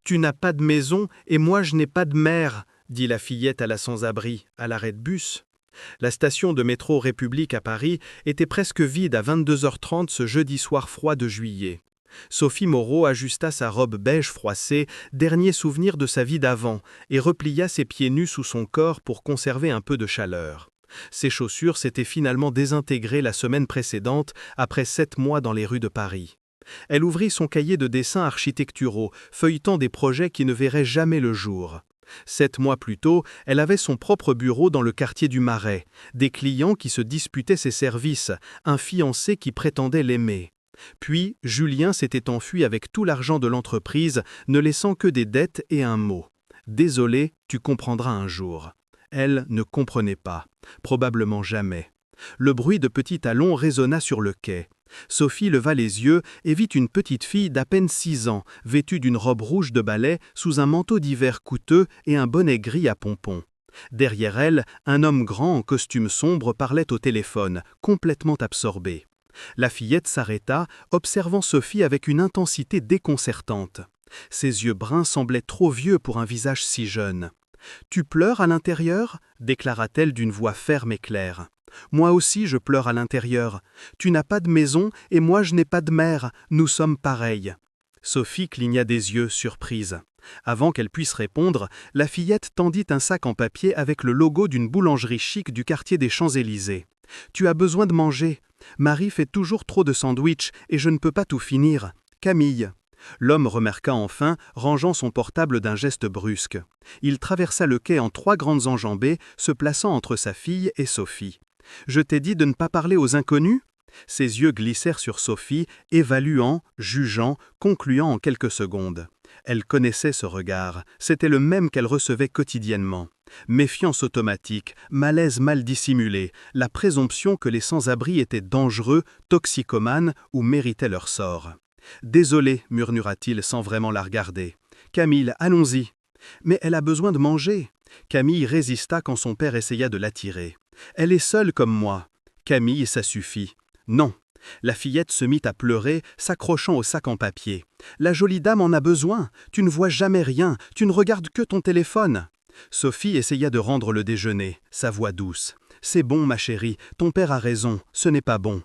Tu n'as pas de maison et moi je n'ai pas de mère, dit la fillette à la sans-abri, à l'arrêt de bus. La station de métro République à Paris était presque vide à 22h30 ce jeudi soir froid de juillet. Sophie Moreau ajusta sa robe beige froissée, dernier souvenir de sa vie d'avant, et replia ses pieds nus sous son corps pour conserver un peu de chaleur. Ses chaussures s'étaient finalement désintégrées la semaine précédente, après 7 mois dans les rues de Paris. Elle ouvrit son cahier de dessins architecturaux, feuilletant des projets qui ne verraient jamais le jour. 7 mois plus tôt, elle avait son propre bureau dans le quartier du Marais, des clients qui se disputaient ses services, un fiancé qui prétendait l'aimer. Puis, Julien s'était enfui avec tout l'argent de l'entreprise, ne laissant que des dettes et un mot. « Désolé, tu comprendras un jour ». Elle ne comprenait pas, probablement jamais. Le bruit de petits talons résonna sur le quai. Sophie leva les yeux et vit une petite fille d'à peine 6 ans, vêtue d'une robe rouge de ballet, sous un manteau d'hiver coûteux et un bonnet gris à pompons. Derrière elle, un homme grand en costume sombre parlait au téléphone, complètement absorbé. La fillette s'arrêta, observant Sophie avec une intensité déconcertante. Ses yeux bruns semblaient trop vieux pour un visage si jeune. « Tu pleures à l'intérieur » déclara-t-elle d'une voix ferme et claire. « Moi aussi je pleure à l'intérieur. Tu n'as pas de maison et moi je n'ai pas de mère. Nous sommes pareils. » Sophie cligna des yeux, surprise. Avant qu'elle puisse répondre, la fillette tendit un sac en papier avec le logo d'une boulangerie chic du quartier des Champs-Élysées. « Tu as besoin de manger. Marie fait toujours trop de sandwichs et je ne peux pas tout finir. Camille. » L'homme remarqua enfin, rangeant son portable d'un geste brusque. Il traversa le quai en 3 grandes enjambées, se plaçant entre sa fille et Sophie. « Je t'ai dit de ne pas parler aux inconnus ?» Ses yeux glissèrent sur Sophie, évaluant, jugeant, concluant en quelques secondes. Elle connaissait ce regard, c'était le même qu'elle recevait quotidiennement. Méfiance automatique, malaise mal dissimulé, la présomption que les sans-abri étaient dangereux, toxicomanes ou méritaient leur sort. « Désolé, murmura-t-il sans vraiment la regarder. « Camille, allons-y. » « Mais elle a besoin de manger. » Camille résista quand son père essaya de l'attirer. « Elle est seule comme moi. » « Camille, ça suffit. »« Non. » La fillette se mit à pleurer, s'accrochant au sac en papier. « La jolie dame en a besoin. Tu ne vois jamais rien. Tu ne regardes que ton téléphone. » Sophie essaya de rendre le déjeuner, sa voix douce. « C'est bon, ma chérie. Ton père a raison. Ce n'est pas bon. »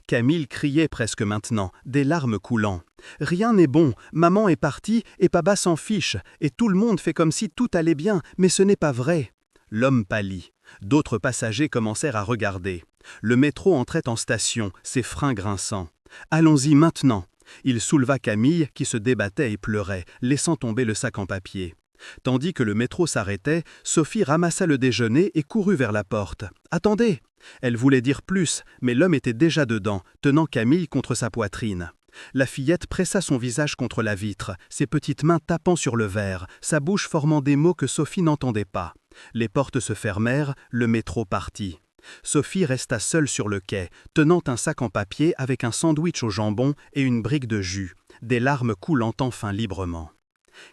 Camille criait presque maintenant, des larmes coulant. « Rien n'est bon, maman est partie et papa s'en fiche, et tout le monde fait comme si tout allait bien, mais ce n'est pas vrai. » L'homme pâlit. D'autres passagers commencèrent à regarder. Le métro entrait en station, ses freins grinçant. « Allons-y maintenant !» Il souleva Camille qui se débattait et pleurait, laissant tomber le sac en papier. Tandis que le métro s'arrêtait, Sophie ramassa le déjeuner et courut vers la porte. « Attendez !» Elle voulait dire plus, mais l'homme était déjà dedans, tenant Camille contre sa poitrine. La fillette pressa son visage contre la vitre, ses petites mains tapant sur le verre, sa bouche formant des mots que Sophie n'entendait pas. Les portes se fermèrent, le métro partit. Sophie resta seule sur le quai, tenant un sac en papier avec un sandwich au jambon et une brique de jus, des larmes coulant enfin librement.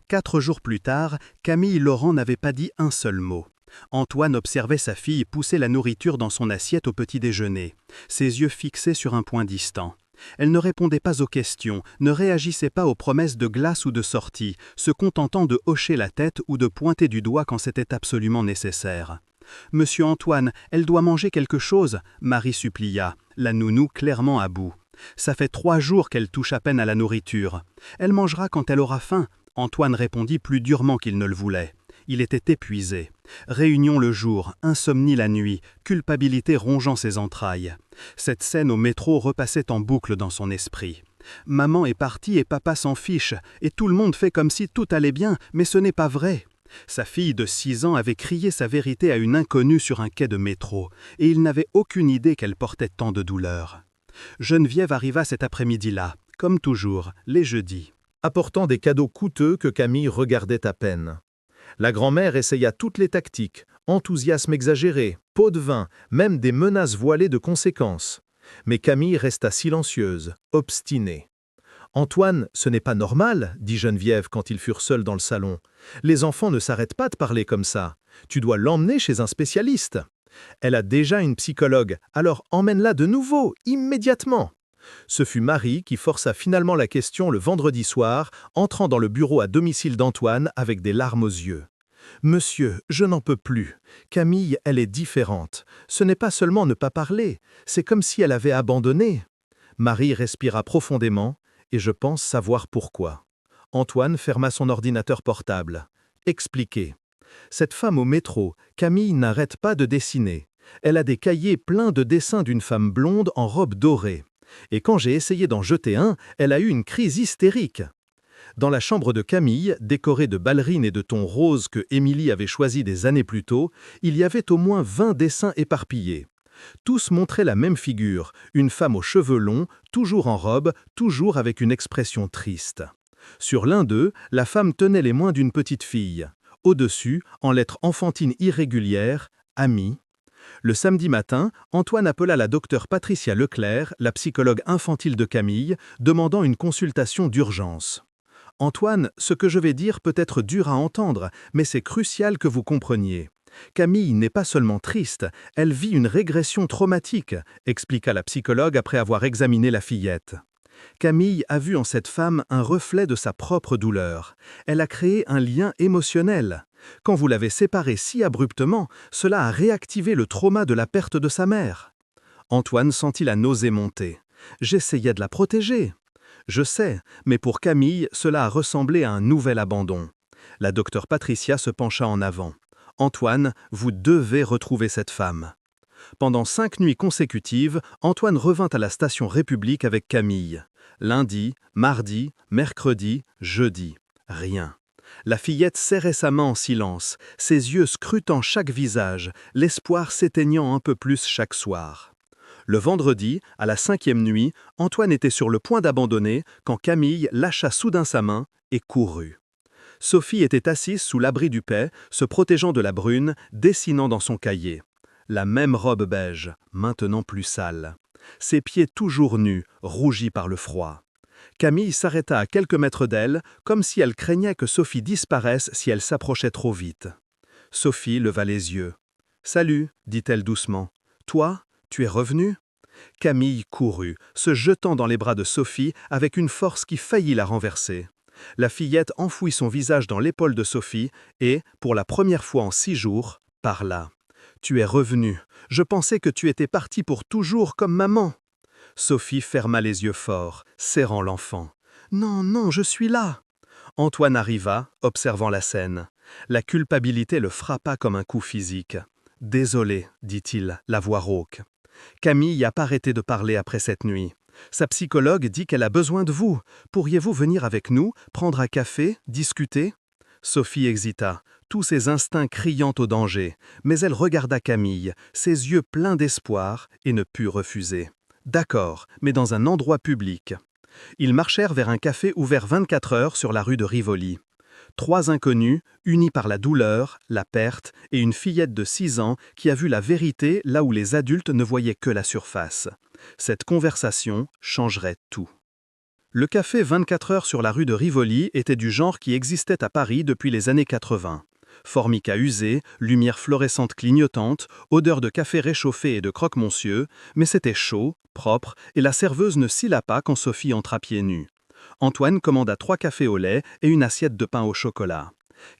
4 jours plus tard, Camille Laurent n'avait pas dit un seul mot. Antoine observait sa fille pousser la nourriture dans son assiette au petit déjeuner, ses yeux fixés sur un point distant. Elle ne répondait pas aux questions, ne réagissait pas aux promesses de glace ou de sortie, se contentant de hocher la tête ou de pointer du doigt quand c'était absolument nécessaire. « Monsieur Antoine, elle doit manger quelque chose » Marie supplia, la nounou clairement à bout. « Ça fait 3 jours qu'elle touche à peine à la nourriture. Elle mangera quand elle aura faim » Antoine répondit plus durement qu'il ne le voulait. Il était épuisé. Réunion le jour, insomnie la nuit, culpabilité rongeant ses entrailles. Cette scène au métro repassait en boucle dans son esprit. Maman est partie et papa s'en fiche, et tout le monde fait comme si tout allait bien, mais ce n'est pas vrai. Sa fille de 6 ans avait crié sa vérité à une inconnue sur un quai de métro, et il n'avait aucune idée qu'elle portait tant de douleur. Geneviève arriva cet après-midi-là, comme toujours, les jeudis, apportant des cadeaux coûteux que Camille regardait à peine. La grand-mère essaya toutes les tactiques, enthousiasme exagéré, pot de vin, même des menaces voilées de conséquences. Mais Camille resta silencieuse, obstinée. « Antoine, ce n'est pas normal, » dit Geneviève quand ils furent seuls dans le salon. « Les enfants ne s'arrêtent pas de parler comme ça. Tu dois l'emmener chez un spécialiste. Elle a déjà une psychologue, alors emmène-la de nouveau, immédiatement. » Ce fut Marie qui força finalement la question le vendredi soir, entrant dans le bureau à domicile d'Antoine avec des larmes aux yeux. « Monsieur, je n'en peux plus. Camille, elle est différente. Ce n'est pas seulement ne pas parler, c'est comme si elle avait abandonné. » Marie respira profondément, et je pense savoir pourquoi. Antoine ferma son ordinateur portable. « Expliquez. Cette femme au métro, Camille n'arrête pas de dessiner. Elle a des cahiers pleins de dessins d'une femme blonde en robe dorée. Et quand j'ai essayé d'en jeter un, elle a eu une crise hystérique. » Dans la chambre de Camille, décorée de ballerines et de tons roses que Émilie avait choisis des années plus tôt, il y avait au moins 20 dessins éparpillés. Tous montraient la même figure, une femme aux cheveux longs, toujours en robe, toujours avec une expression triste. Sur l'un d'eux, la femme tenait les mains d'une petite fille. Au-dessus, en lettres enfantines irrégulières, « Ami ». Le samedi matin, Antoine appela la docteure Patricia Leclerc, la psychologue infantile de Camille, demandant une consultation d'urgence. « Antoine, ce que je vais dire peut être dur à entendre, mais c'est crucial que vous compreniez. Camille n'est pas seulement triste, elle vit une régression traumatique, expliqua la psychologue après avoir examiné la fillette. Camille a vu en cette femme un reflet de sa propre douleur. Elle a créé un lien émotionnel. Quand vous l'avez séparée si abruptement, cela a réactivé le trauma de la perte de sa mère. » Antoine sentit la nausée monter. « J'essayais de la protéger. » « Je sais, mais pour Camille, cela a ressemblé à un nouvel abandon. » La docteure Patricia se pencha en avant. « Antoine, vous devez retrouver cette femme. » Pendant 5 nuits consécutives, Antoine revint à la station République avec Camille. Lundi, mardi, mercredi, jeudi. Rien. La fillette serrait sa main en silence, ses yeux scrutant chaque visage, l'espoir s'éteignant un peu plus chaque soir. Le vendredi, à la 5e nuit, Antoine était sur le point d'abandonner quand Camille lâcha soudain sa main et courut. Sophie était assise sous l'abri du paix, se protégeant de la brune, dessinant dans son cahier. La même robe beige, maintenant plus sale. Ses pieds toujours nus, rougis par le froid. Camille s'arrêta à quelques mètres d'elle, comme si elle craignait que Sophie disparaisse si elle s'approchait trop vite. Sophie leva les yeux. « Salut, dit-elle doucement. Toi ? Tu es revenu ?» Camille courut, se jetant dans les bras de Sophie avec une force qui faillit la renverser. La fillette enfouit son visage dans l'épaule de Sophie et, pour la première fois en 6 jours, parla. « Tu es revenu. Je pensais que tu étais parti pour toujours comme maman. » Sophie ferma les yeux fort, serrant l'enfant. « Non, non, je suis là. » Antoine arriva, observant la scène. La culpabilité le frappa comme un coup physique. « Désolé, dit-il, la voix rauque. Camille n'a pas arrêté de parler après cette nuit. Sa psychologue dit qu'elle a besoin de vous. Pourriez-vous venir avec nous, prendre un café, discuter ?» Sophie hésita, tous ses instincts criant au danger, mais elle regarda Camille, ses yeux pleins d'espoir, et ne put refuser. « D'accord, mais dans un endroit public. » Ils marchèrent vers un café ouvert 24 heures sur la rue de Rivoli. 3 inconnus, unis par la douleur, la perte et une fillette de 6 ans qui a vu la vérité là où les adultes ne voyaient que la surface. Cette conversation changerait tout. Le café 24 heures sur la rue de Rivoli était du genre qui existait à Paris depuis les années 80. Formica usée, lumière fluorescente clignotante, odeur de café réchauffé et de croque-monsieur, mais c'était chaud, propre, et la serveuse ne cilla pas quand Sophie entra pieds nus. Antoine commanda 3 cafés au lait et une assiette de pain au chocolat.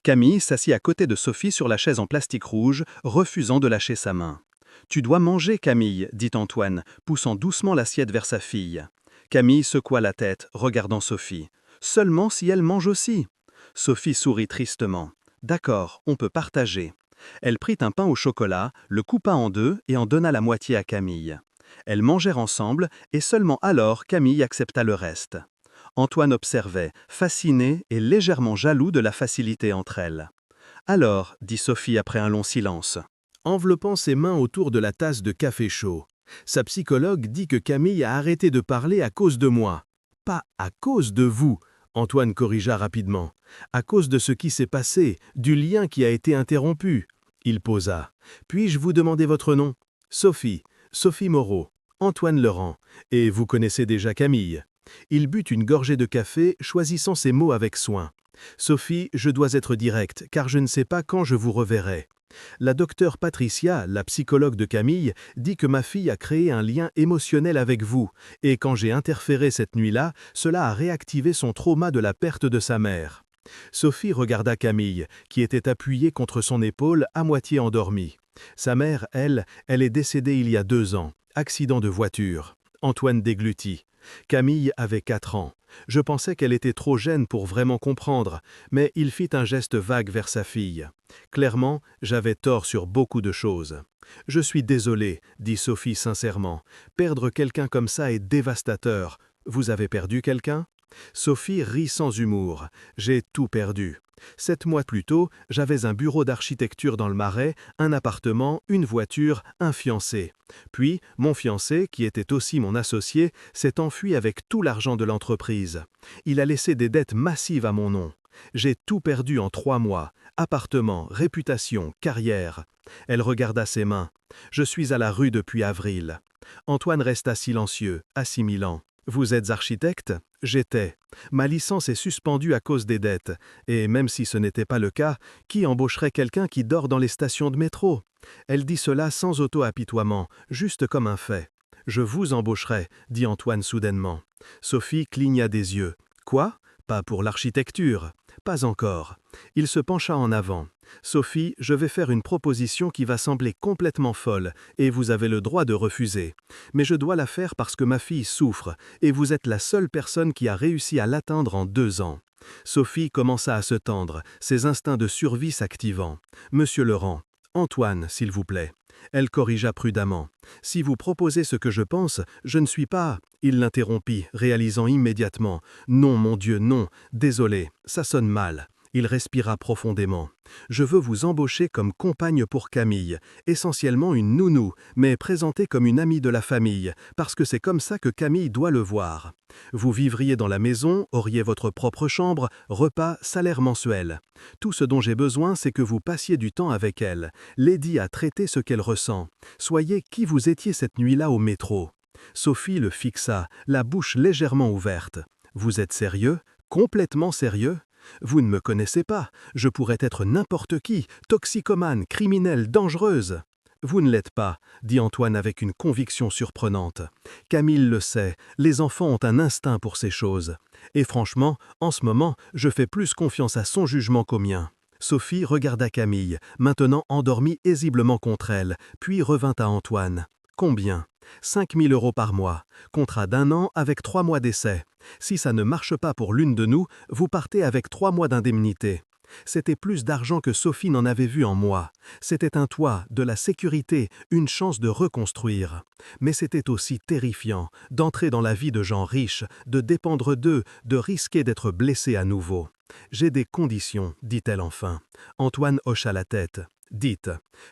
Camille s'assit à côté de Sophie sur la chaise en plastique rouge, refusant de lâcher sa main. « Tu dois manger, Camille, » dit Antoine, poussant doucement l'assiette vers sa fille. Camille secoua la tête, regardant Sophie. « Seulement si elle mange aussi. » Sophie sourit tristement. « D'accord, on peut partager. » Elle prit un pain au chocolat, le coupa en 2 et en donna la moitié à Camille. Elles mangèrent ensemble et seulement alors Camille accepta le reste. Antoine observait, fasciné et légèrement jaloux de la facilité entre elles. « Alors, » dit Sophie après un long silence, enveloppant ses mains autour de la tasse de café chaud. « Sa psychologue dit que Camille a arrêté de parler à cause de moi. »« Pas à cause de vous », Antoine corrigea rapidement. « À cause de ce qui s'est passé, du lien qui a été interrompu. » Il posa. « Puis-je vous demander votre nom ?»« Sophie. Sophie Moreau. Antoine Laurent. Et vous connaissez déjà Camille ?» Il but une gorgée de café, choisissant ses mots avec soin. « Sophie, je dois être direct, car je ne sais pas quand je vous reverrai. La docteure Patricia, la psychologue de Camille, dit que ma fille a créé un lien émotionnel avec vous, et quand j'ai interféré cette nuit-là, cela a réactivé son trauma de la perte de sa mère. Sophie regarda Camille, qui était appuyée contre son épaule, à moitié endormie. Sa mère, elle est décédée il y a 2 ans, accident de voiture. Antoine déglutit. Camille avait 4 ans. Je pensais qu'elle était trop jeune pour vraiment comprendre, mais il fit un geste vague vers sa fille. Clairement, j'avais tort sur beaucoup de choses. « Je suis désolé, dit Sophie sincèrement. Perdre quelqu'un comme ça est dévastateur. Vous avez perdu quelqu'un ?» Sophie rit sans humour. « J'ai tout perdu. 7 mois plus tôt, j'avais un bureau d'architecture dans le Marais, un appartement, une voiture, un fiancé. Puis, mon fiancé, qui était aussi mon associé, s'est enfui avec tout l'argent de l'entreprise. Il a laissé des dettes massives à mon nom. J'ai tout perdu en 3 mois. Appartement, réputation, carrière. » Elle regarda ses mains. « Je suis à la rue depuis avril. » Antoine resta silencieux, assimilant. « Vous êtes architecte ? J'étais. Ma licence est suspendue à cause des dettes. Et même si ce n'était pas le cas, qui embaucherait quelqu'un qui dort dans les stations de métro ? » Elle dit cela sans auto-apitoiement, juste comme un fait. « Je vous embaucherai, » dit Antoine soudainement. Sophie cligna des yeux. « Quoi ? Pas pour l'architecture ? » Pas encore. Il se pencha en avant. « Sophie, je vais faire une proposition qui va sembler complètement folle, et vous avez le droit de refuser. Mais je dois la faire parce que ma fille souffre, et vous êtes la seule personne qui a réussi à l'atteindre en 2 ans. » Sophie commença à se tendre, ses instincts de survie s'activant. « Monsieur Laurent, Antoine, s'il vous plaît. » Elle corrigea prudemment. « Si vous proposez ce que je pense, je ne suis pas... » Il l'interrompit, réalisant immédiatement. « Non, mon Dieu, non. Désolé, ça sonne mal. » Il respira profondément. « Je veux vous embaucher comme compagne pour Camille, essentiellement une nounou, mais présentée comme une amie de la famille, parce que c'est comme ça que Camille doit le voir. Vous vivriez dans la maison, auriez votre propre chambre, repas, salaire mensuel. Tout ce dont j'ai besoin, c'est que vous passiez du temps avec elle, l'aidiez à traiter ce qu'elle ressent. Soyez qui vous étiez cette nuit-là au métro. » Sophie le fixa, la bouche légèrement ouverte. « Vous êtes sérieux ? Complètement sérieux ? Vous ne me connaissez pas, je pourrais être n'importe qui, toxicomane, criminelle, dangereuse. » « Vous ne l'êtes pas, » dit Antoine avec une conviction surprenante. « Camille le sait, les enfants ont un instinct pour ces choses. Et franchement, en ce moment, je fais plus confiance à son jugement qu'au mien. » Sophie regarda Camille, maintenant endormie aisiblement contre elle, puis revint à Antoine. « Combien ? » 5 000 € par mois. Contrat d'1 an avec 3 mois d'essai. Si ça ne marche pas pour l'une de nous, vous partez avec 3 mois d'indemnité. C'était plus d'argent que Sophie n'en avait vu en moi. C'était un toit, de la sécurité, une chance de reconstruire. Mais c'était aussi terrifiant d'entrer dans la vie de gens riches, de dépendre d'eux, de risquer d'être blessé à nouveau. « J'ai des conditions, dit-elle enfin. Antoine hocha la tête. « Dites,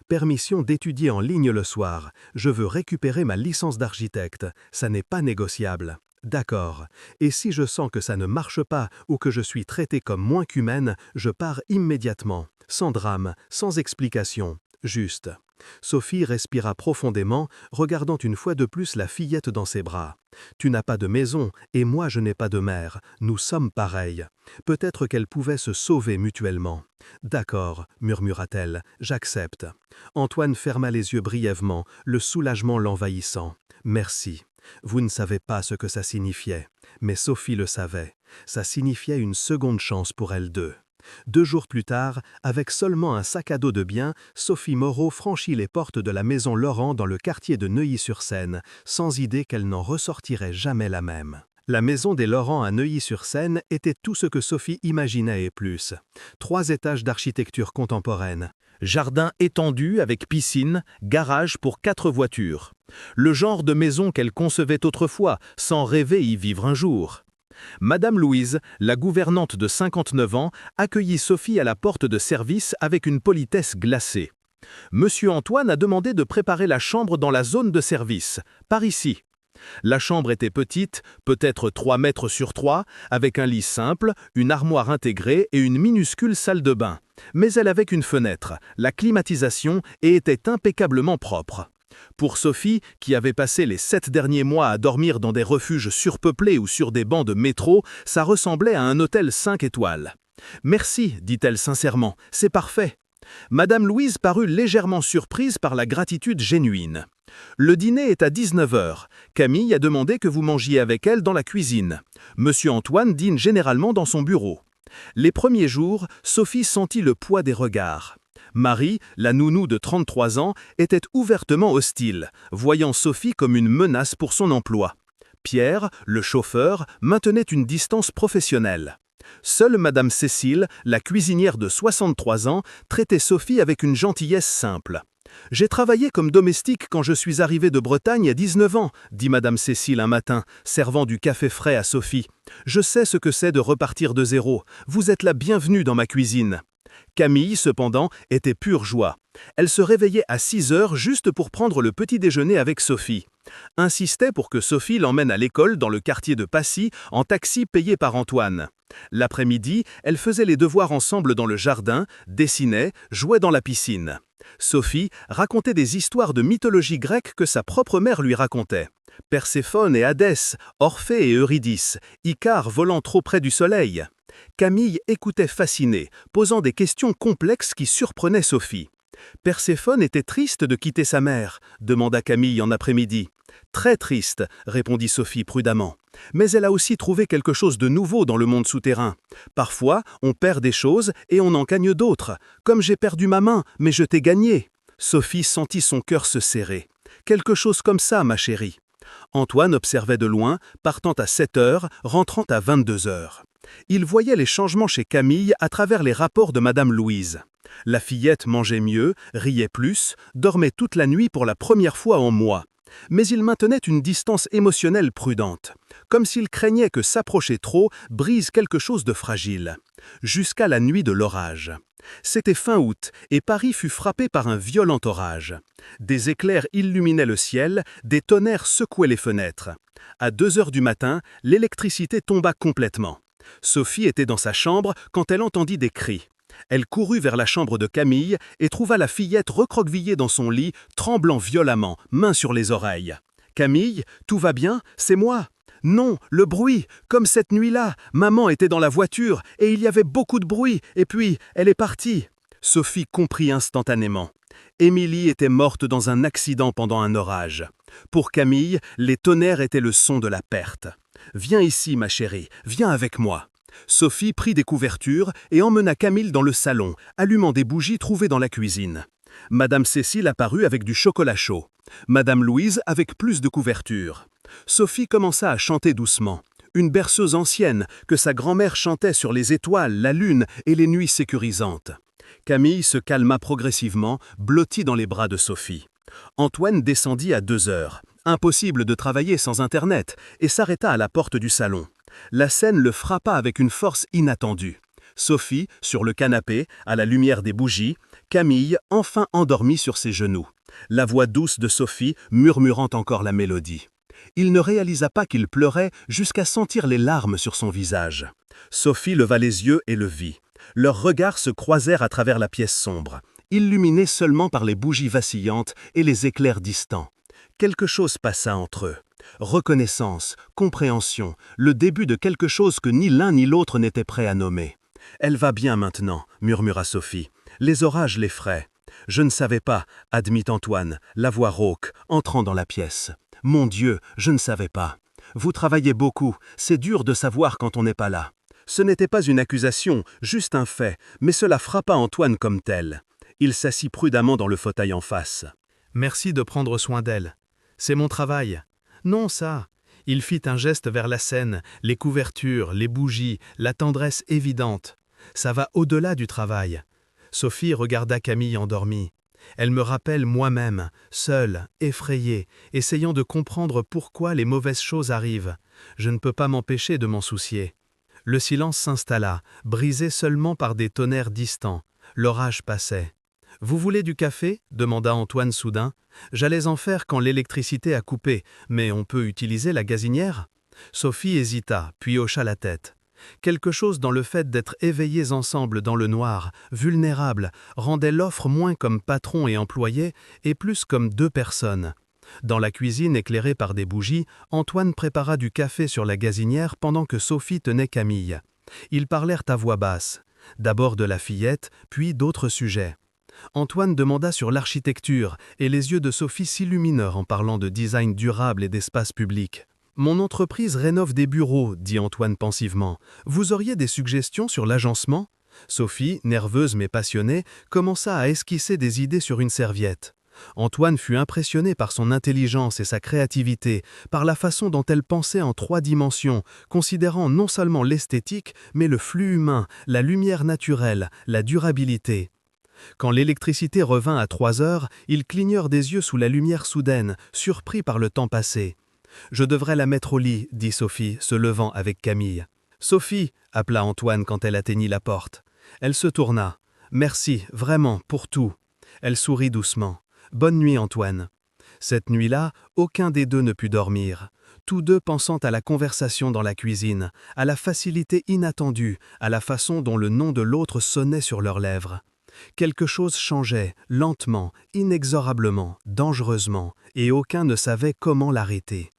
permission d'étudier en ligne le soir. Je veux récupérer ma licence d'architecte. Ça n'est pas négociable. » D'accord. Et si je sens que ça ne marche pas ou que je suis traité comme moins qu'humaine, je pars immédiatement, sans drame, sans explication, juste. Sophie respira profondément, regardant une fois de plus la fillette dans ses bras. « Tu n'as pas de maison, et moi je n'ai pas de mère. Nous sommes pareils. » Peut-être qu'elles pouvaient se sauver mutuellement. « D'accord, » murmura-t-elle, « j'accepte. » Antoine ferma les yeux brièvement, le soulagement l'envahissant. « Merci. » Vous ne savez pas ce que ça signifiait, mais Sophie le savait. Ça signifiait une seconde chance pour elles deux. 2 jours plus tard, avec seulement un sac à dos de biens, Sophie Moreau franchit les portes de la maison Laurent dans le quartier de Neuilly-sur-Seine, sans idée qu'elle n'en ressortirait jamais la même. La maison des Laurent à Neuilly-sur-Seine était tout ce que Sophie imaginait et plus. 3 étages d'architecture contemporaine. Jardin étendu avec piscine, garage pour 4 voitures. Le genre de maison qu'elle concevait autrefois, sans rêver y vivre un jour. Madame Louise, la gouvernante de 59 ans, accueillit Sophie à la porte de service avec une politesse glacée. Monsieur Antoine a demandé de préparer la chambre dans la zone de service, par ici. La chambre était petite, peut-être 3 mètres sur 3, avec un lit simple, une armoire intégrée et une minuscule salle de bain. Mais elle avait une fenêtre, la climatisation, et était impeccablement propre. Pour Sophie, qui avait passé les 7 derniers mois à dormir dans des refuges surpeuplés ou sur des bancs de métro, ça ressemblait à un hôtel 5 étoiles. « Merci, dit-elle sincèrement, c'est parfait. » Madame Louise parut légèrement surprise par la gratitude génuine. Le dîner est à 19 heures. Camille a demandé que vous mangiez avec elle dans la cuisine. Monsieur Antoine dîne généralement dans son bureau. Les premiers jours, Sophie sentit le poids des regards. Marie, la nounou de 33 ans, était ouvertement hostile, voyant Sophie comme une menace pour son emploi. Pierre, le chauffeur, maintenait une distance professionnelle. Seule Madame Cécile, la cuisinière de 63 ans, traitait Sophie avec une gentillesse simple. « J'ai travaillé comme domestique quand je suis arrivée de Bretagne à 19 ans, dit Madame Cécile un matin, servant du café frais à Sophie. Je sais ce que c'est de repartir de zéro. Vous êtes la bienvenue dans ma cuisine. » Camille, cependant, était pure joie. Elle se réveillait à 6 heures juste pour prendre le petit déjeuner avec Sophie. Insistait pour que Sophie l'emmène à l'école dans le quartier de Passy en taxi payé par Antoine. L'après-midi, elle faisait les devoirs ensemble dans le jardin, dessinait, jouait dans la piscine. Sophie racontait des histoires de mythologie grecque que sa propre mère lui racontait. Perséphone et Hadès, Orphée et Eurydice, Icare volant trop près du soleil. Camille écoutait fascinée, posant des questions complexes qui surprenaient Sophie. « Perséphone était triste de quitter sa mère » demanda Camille en après-midi. « Très triste » répondit Sophie prudemment. « Mais elle a aussi trouvé quelque chose de nouveau dans le monde souterrain. Parfois, on perd des choses et on en gagne d'autres. Comme j'ai perdu ma main, mais je t'ai gagné. » Sophie sentit son cœur se serrer. « Quelque chose comme ça, ma chérie. » Antoine observait de loin, partant à 7 heures, rentrant à 22 heures. Il voyait les changements chez Camille à travers les rapports de Madame Louise. La fillette mangeait mieux, riait plus, dormait toute la nuit pour la première fois en mois. Mais il maintenait une distance émotionnelle prudente, comme s'il craignait que s'approcher trop brise quelque chose de fragile. Jusqu'à la nuit de l'orage. C'était fin août et Paris fut frappé par un violent orage. Des éclairs illuminaient le ciel, des tonnerres secouaient les fenêtres. À 2 heures du matin, l'électricité tomba complètement. Sophie était dans sa chambre quand elle entendit des cris. Elle courut vers la chambre de Camille et trouva la fillette recroquevillée dans son lit, tremblant violemment, mains sur les oreilles. « Camille, tout va bien? C'est moi !»« Non, le bruit, comme cette nuit-là, maman était dans la voiture et il y avait beaucoup de bruit, et puis elle est partie. » Sophie comprit instantanément. Émilie était morte dans un accident pendant un orage. Pour Camille, les tonnerres étaient le son de la perte. « Viens ici, ma chérie, viens avec moi. » Sophie prit des couvertures et emmena Camille dans le salon, allumant des bougies trouvées dans la cuisine. Madame Cécile apparut avec du chocolat chaud. Madame Louise avec plus de couvertures. Sophie commença à chanter doucement, une berceuse ancienne que sa grand-mère chantait sur les étoiles, la lune et les nuits sécurisantes. Camille se calma progressivement, blottie dans les bras de Sophie. Antoine descendit à 2 heures. Impossible de travailler sans Internet, et s'arrêta à la porte du salon. La scène le frappa avec une force inattendue. Sophie, sur le canapé, à la lumière des bougies, Camille, enfin endormie sur ses genoux. La voix douce de Sophie murmurant encore la mélodie. Il ne réalisa pas qu'il pleurait jusqu'à sentir les larmes sur son visage. Sophie leva les yeux et le vit. Leurs regards se croisèrent à travers la pièce sombre, illuminée seulement par les bougies vacillantes et les éclairs distants. Quelque chose passa entre eux. Reconnaissance, compréhension, le début de quelque chose que ni l'un ni l'autre n'était prêt à nommer. « Elle va bien maintenant » murmura Sophie. « Les orages l'effraient. »« Je ne savais pas » admit Antoine, la voix rauque, entrant dans la pièce. « Mon Dieu, je ne savais pas. Vous travaillez beaucoup, c'est dur de savoir quand on n'est pas là. » Ce n'était pas une accusation, juste un fait, mais cela frappa Antoine comme tel. Il s'assit prudemment dans le fauteuil en face. « Merci de prendre soin d'elle. C'est mon travail. » « Non, ça. » Il fit un geste vers la scène, les couvertures, les bougies, la tendresse évidente. Ça va au-delà du travail. Sophie regarda Camille endormie. Elle me rappelle moi-même, seule, effrayée, essayant de comprendre pourquoi les mauvaises choses arrivent. Je ne peux pas m'empêcher de m'en soucier. Le silence s'installa, brisé seulement par des tonnerres distants. L'orage passait. « Vous voulez du café » demanda Antoine soudain. « J'allais en faire quand l'électricité a coupé, mais on peut utiliser la gazinière ?» Sophie hésita, puis hocha la tête. Quelque chose dans le fait d'être éveillés ensemble dans le noir, vulnérables, rendait l'offre moins comme patron et employé, et plus comme 2 personnes. Dans la cuisine éclairée par des bougies, Antoine prépara du café sur la gazinière pendant que Sophie tenait Camille. Ils parlèrent à voix basse, d'abord de la fillette, puis d'autres sujets. Antoine demanda sur l'architecture et les yeux de Sophie s'illuminèrent en parlant de design durable et d'espace public. « Mon entreprise rénove des bureaux, dit Antoine pensivement. Vous auriez des suggestions sur l'agencement ?» Sophie, nerveuse mais passionnée, commença à esquisser des idées sur une serviette. Antoine fut impressionné par son intelligence et sa créativité, par la façon dont elle pensait en 3 dimensions, considérant non seulement l'esthétique, mais le flux humain, la lumière naturelle, la durabilité. Quand l'électricité revint à 3 heures, ils clignèrent des yeux sous la lumière soudaine, surpris par le temps passé. « Je devrais la mettre au lit, dit Sophie, se levant avec Camille. « Sophie, appela Antoine quand elle atteignit la porte. Elle se tourna. « Merci, vraiment, pour tout. » Elle sourit doucement. « Bonne nuit, Antoine. » Cette nuit-là, aucun des deux ne put dormir. Tous deux pensant à la conversation dans la cuisine, à la facilité inattendue, à la façon dont le nom de l'autre sonnait sur leurs lèvres. Quelque chose changeait, lentement, inexorablement, dangereusement, et aucun ne savait comment l'arrêter.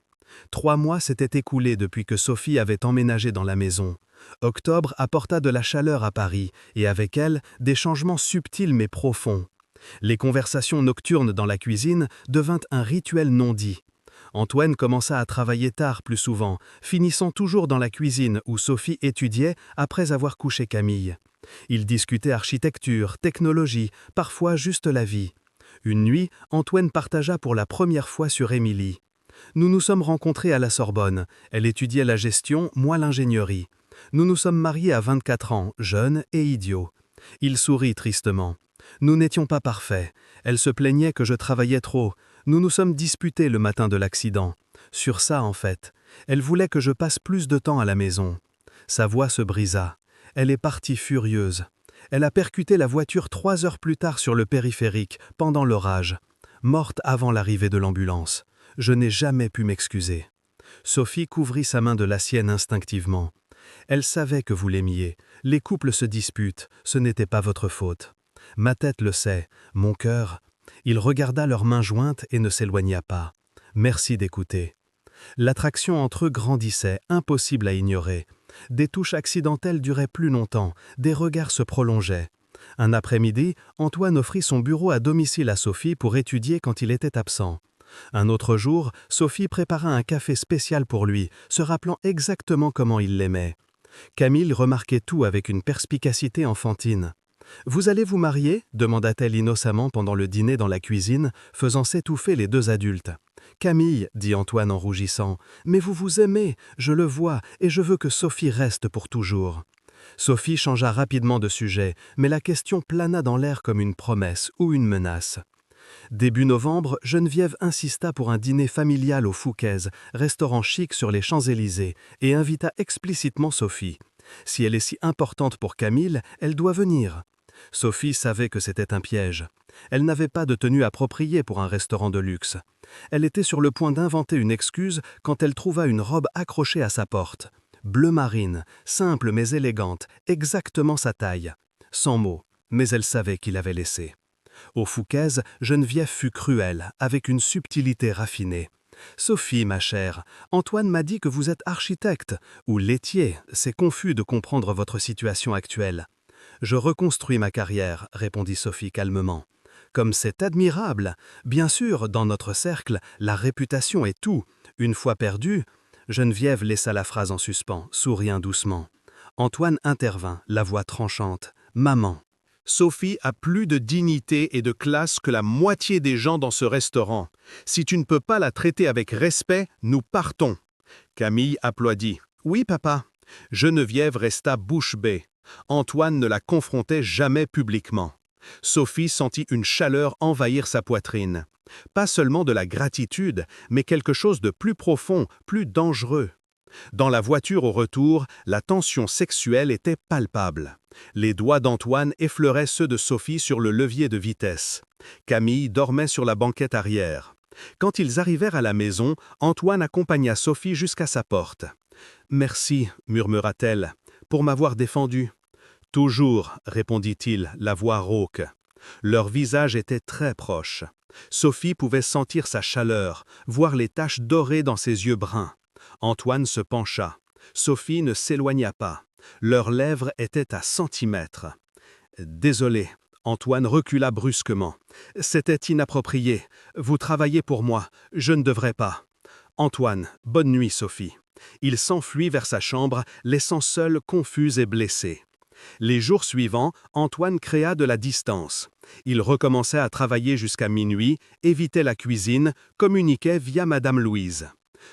3 mois s'étaient écoulés depuis que Sophie avait emménagé dans la maison. Octobre apporta de la chaleur à Paris, et avec elle, des changements subtils mais profonds. Les conversations nocturnes dans la cuisine devinrent un rituel non dit. Antoine commença à travailler tard plus souvent, finissant toujours dans la cuisine où Sophie étudiait après avoir couché Camille. Ils discutaient architecture, technologie, parfois juste la vie. Une nuit, Antoine partagea pour la première fois sur Émilie. « Nous nous sommes rencontrés à la Sorbonne. Elle étudiait la gestion, moi l'ingénierie. Nous nous sommes mariés à 24 ans, jeunes et idiots. » Il sourit tristement. « Nous n'étions pas parfaits. Elle se plaignait que je travaillais trop. Nous nous sommes disputés le matin de l'accident. Sur ça, en fait. Elle voulait que je passe plus de temps à la maison. » Sa voix se brisa. Elle est partie furieuse. Elle a percuté la voiture 3 heures plus tard sur le périphérique, pendant l'orage. Morte avant l'arrivée de l'ambulance. Je n'ai jamais pu m'excuser. Sophie couvrit sa main de la sienne instinctivement. Elle savait que vous l'aimiez. Les couples se disputent, ce n'était pas votre faute. Ma tête le sait, mon cœur. Il regarda leurs mains jointes et ne s'éloigna pas. Merci d'écouter. L'attraction entre eux grandissait, impossible à ignorer. Des touches accidentelles duraient plus longtemps, des regards se prolongeaient. Un après-midi, Antoine offrit son bureau à domicile à Sophie pour étudier quand il était absent. Un autre jour, Sophie prépara un café spécial pour lui, se rappelant exactement comment il l'aimait. Camille remarquait tout avec une perspicacité enfantine. « Vous allez vous marier » demanda-t-elle innocemment pendant le dîner dans la cuisine, faisant s'étouffer les 2 adultes. « Camille, dit Antoine en rougissant, mais vous vous aimez, je le vois, et je veux que Sophie reste pour toujours. » Sophie changea rapidement de sujet, mais la question plana dans l'air comme une promesse ou une menace. Début novembre, Geneviève insista pour un dîner familial au Fouquet's, restaurant chic sur les Champs-Élysées, et invita explicitement Sophie. Si elle est si importante pour Camille, elle doit venir. Sophie savait que c'était un piège. Elle n'avait pas de tenue appropriée pour un restaurant de luxe. Elle était sur le point d'inventer une excuse quand elle trouva une robe accrochée à sa porte. Bleu marine, simple mais élégante, exactement sa taille. Sans mots, mais elle savait qu'il avait laissé. Au Fouquet's, Geneviève fut cruelle, avec une subtilité raffinée. « Sophie, ma chère, Antoine m'a dit que vous êtes architecte, ou laitier, c'est confus de comprendre votre situation actuelle. » « Je reconstruis ma carrière, » répondit Sophie calmement. « Comme c'est admirable. Bien sûr, dans notre cercle, la réputation est tout. Une fois perdue... » Geneviève laissa la phrase en suspens, souriant doucement. Antoine intervint, la voix tranchante. « Maman. » Sophie a plus de dignité et de classe que la moitié des gens dans ce restaurant. Si tu ne peux pas la traiter avec respect, nous partons. Camille applaudit. Oui, papa. Geneviève resta bouche bée. Antoine ne la confrontait jamais publiquement. Sophie sentit une chaleur envahir sa poitrine. Pas seulement de la gratitude, mais quelque chose de plus profond, plus dangereux. Dans la voiture au retour, la tension sexuelle était palpable. Les doigts d'Antoine effleuraient ceux de Sophie sur le levier de vitesse. Camille dormait sur la banquette arrière. Quand ils arrivèrent à la maison, Antoine accompagna Sophie jusqu'à sa porte. « Merci, murmura-t-elle, pour m'avoir défendu. »« Toujours, répondit-il, la voix rauque. Leurs visages étaient très proches. Sophie pouvait sentir sa chaleur, voir les taches dorées dans ses yeux bruns. Antoine se pencha. Sophie ne s'éloigna pas. Leurs lèvres étaient à centimètres. « Désolé. » Antoine recula brusquement. « C'était inapproprié. Vous travaillez pour moi. Je ne devrais pas. » « Antoine, bonne nuit, Sophie. » Il s'enfuit vers sa chambre, laissant seule, confuse et blessée. Les jours suivants, Antoine créa de la distance. Il recommençait à travailler jusqu'à minuit, évitait la cuisine, communiquait via Madame Louise.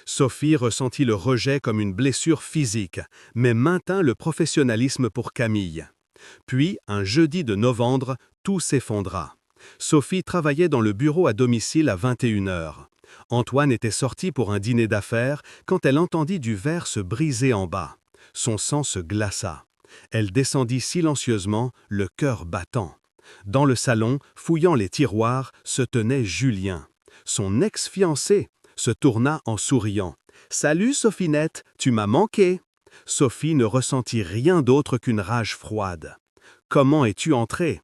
Sophie ressentit le rejet comme une blessure physique, mais maintint le professionnalisme pour Camille. Puis, un jeudi de novembre, tout s'effondra. Sophie travaillait dans le bureau à domicile à 21h. Antoine était sorti pour un dîner d'affaires quand elle entendit du verre se briser en bas. Son sang se glaça. Elle descendit silencieusement, le cœur battant. Dans le salon, fouillant les tiroirs, se tenait Julien. Son ex-fiancé se tourna en souriant. « Salut Sophinette, tu m'as manqué !» Sophie ne ressentit rien d'autre qu'une rage froide. « Comment es-tu entrée ?»«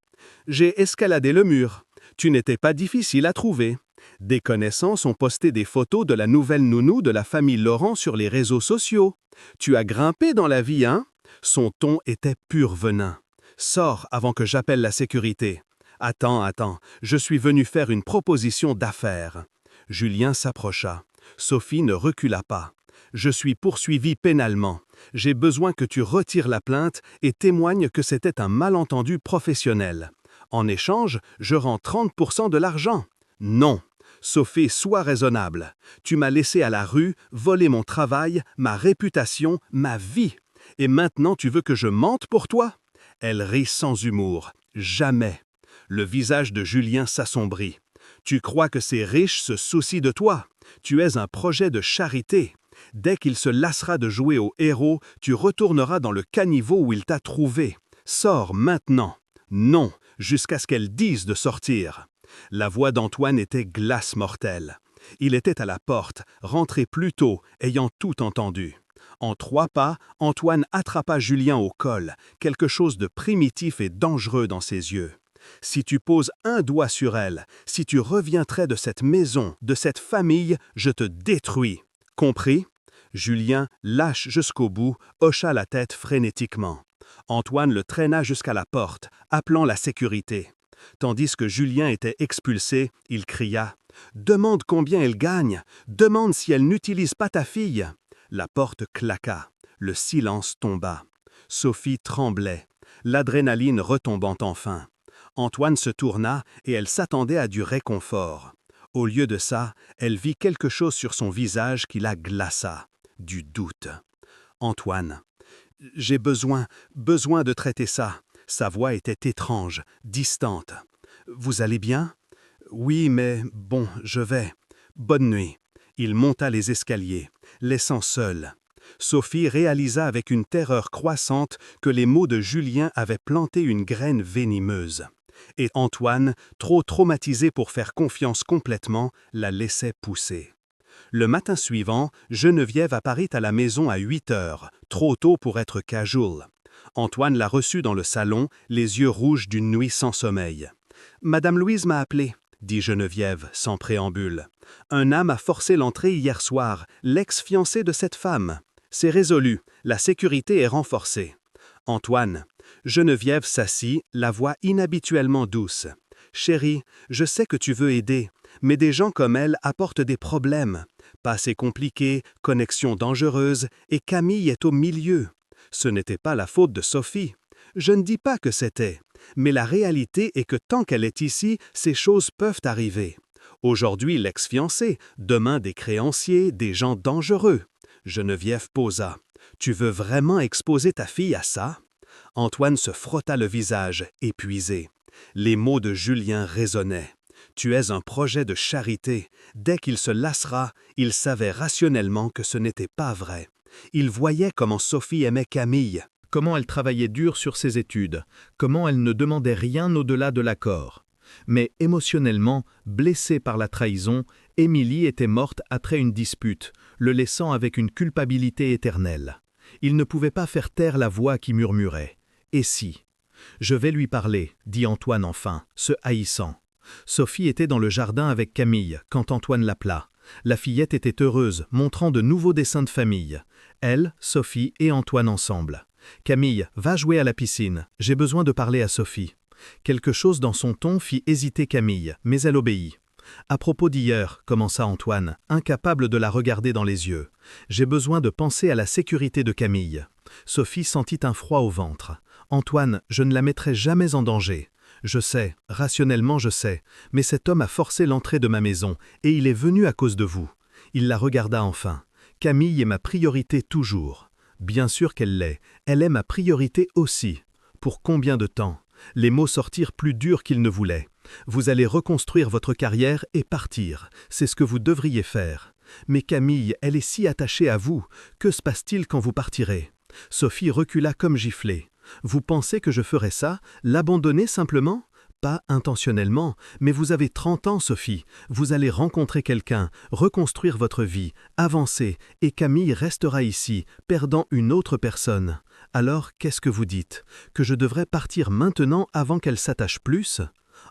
J'ai escaladé le mur. Tu n'étais pas difficile à trouver. » Des connaissances ont posté des photos de la nouvelle nounou de la famille Laurent sur les réseaux sociaux. Tu as grimpé dans la vie, hein? Son ton était pur venin. Sors avant que j'appelle la sécurité. Attends, je suis venu faire une proposition d'affaires. Julien s'approcha. Sophie ne recula pas. Je suis poursuivi pénalement. J'ai besoin que tu retires la plainte et témoignes que c'était un malentendu professionnel. En échange, je rends 30% de l'argent. Non. Sophie, sois raisonnable. Tu m'as laissé à la rue, volé mon travail, ma réputation, ma vie. Et maintenant tu veux que je mente pour toi? Elle rit sans humour. Jamais. Le visage de Julien s'assombrit. Tu crois que ces riches se soucient de toi? Tu es un projet de charité. Dès qu'il se lassera de jouer au héros, tu retourneras dans le caniveau où il t'a trouvé. Sors maintenant. Non, jusqu'à ce qu'elle dise de sortir. La voix d'Antoine était glace mortelle. Il était à la porte, rentré plus tôt, ayant tout entendu. En 3 pas, Antoine attrapa Julien au col, quelque chose de primitif et dangereux dans ses yeux. « Si tu poses un doigt sur elle, si tu reviens près de cette maison, de cette famille, je te détruis. Compris ?» Julien, lâche jusqu'au bout, hocha la tête frénétiquement. Antoine le traîna jusqu'à la porte, appelant la sécurité. Tandis que Julien était expulsé, il cria « Demande combien elle gagne, demande si elle n'utilise pas ta fille. » La porte claqua, le silence tomba. Sophie tremblait, l'adrénaline retombant enfin. Antoine se tourna et elle s'attendait à du réconfort. Au lieu de ça, elle vit quelque chose sur son visage qui la glaça, du doute. « Antoine, j'ai besoin de traiter ça. » Sa voix était étrange, distante. « Vous allez bien? »« Oui, mais bon, je vais. Bonne nuit. » Il monta les escaliers, laissant seule. Sophie réalisa avec une terreur croissante que les mots de Julien avaient planté une graine venimeuse. Et Antoine, trop traumatisé pour faire confiance complètement, la laissait pousser. Le matin suivant, Geneviève apparut à la maison à 8h, trop tôt pour être casual. Antoine la reçut dans le salon, les yeux rouges d'une nuit sans sommeil. « Madame Louise m'a appelé, » dit Geneviève, sans préambule. « Un homme a forcé l'entrée hier soir, l'ex-fiancé de cette femme. C'est résolu, la sécurité est renforcée. » Antoine. Geneviève s'assit, la voix inhabituellement douce. « Chérie, je sais que tu veux aider, mais des gens comme elle apportent des problèmes. Passé compliqué, connexion dangereuse, et Camille est au milieu. Ce n'était pas la faute de Sophie. Je ne dis pas que c'était, mais la réalité est que tant qu'elle est ici, ces choses peuvent arriver. Aujourd'hui l'ex-fiancé, demain des créanciers, des gens dangereux. » Geneviève posa. « Tu veux vraiment exposer ta fille à ça ?» Antoine se frotta le visage, épuisé. Les mots de Julien résonnaient. « Tu es un projet de charité. » Dès qu'il se lassera, il savait rationnellement que ce n'était pas vrai. Il voyait comment Sophie aimait Camille, comment elle travaillait dur sur ses études, comment elle ne demandait rien au-delà de l'accord. Mais émotionnellement, blessée par la trahison, Émilie était morte après une dispute, le laissant avec une culpabilité éternelle. Il ne pouvait pas faire taire la voix qui murmurait. « Et si ?» « Je vais lui parler, » dit Antoine enfin, se haïssant. Sophie était dans le jardin avec Camille quand Antoine l'appela. La fillette était heureuse, montrant de nouveaux dessins de famille. Elle, Sophie et Antoine ensemble. « Camille, va jouer à la piscine. J'ai besoin de parler à Sophie. » Quelque chose dans son ton fit hésiter Camille, mais elle obéit. « À propos d'hier, commença Antoine, incapable de la regarder dans les yeux. J'ai besoin de penser à la sécurité de Camille. » Sophie sentit un froid au ventre. « Antoine, je ne la mettrai jamais en danger. Je sais, rationnellement je sais, mais cet homme a forcé l'entrée de ma maison, et il est venu à cause de vous. » Il la regarda enfin. « Camille est ma priorité toujours. » Bien sûr qu'elle l'est. Elle est ma priorité aussi. Pour combien de temps? Les mots sortirent plus durs qu'il ne voulait. Vous allez reconstruire votre carrière et partir. C'est ce que vous devriez faire. Mais Camille, elle est si attachée à vous. Que se passe-t-il quand vous partirez? Sophie recula comme giflée. Vous pensez que je ferais ça? L'abandonner simplement? Pas intentionnellement, mais vous avez 30 ans, Sophie. Vous allez rencontrer quelqu'un, reconstruire votre vie, avancer, et Camille restera ici, perdant une autre personne. Alors, qu'est-ce que vous dites? Que je devrais partir maintenant avant qu'elle s'attache plus?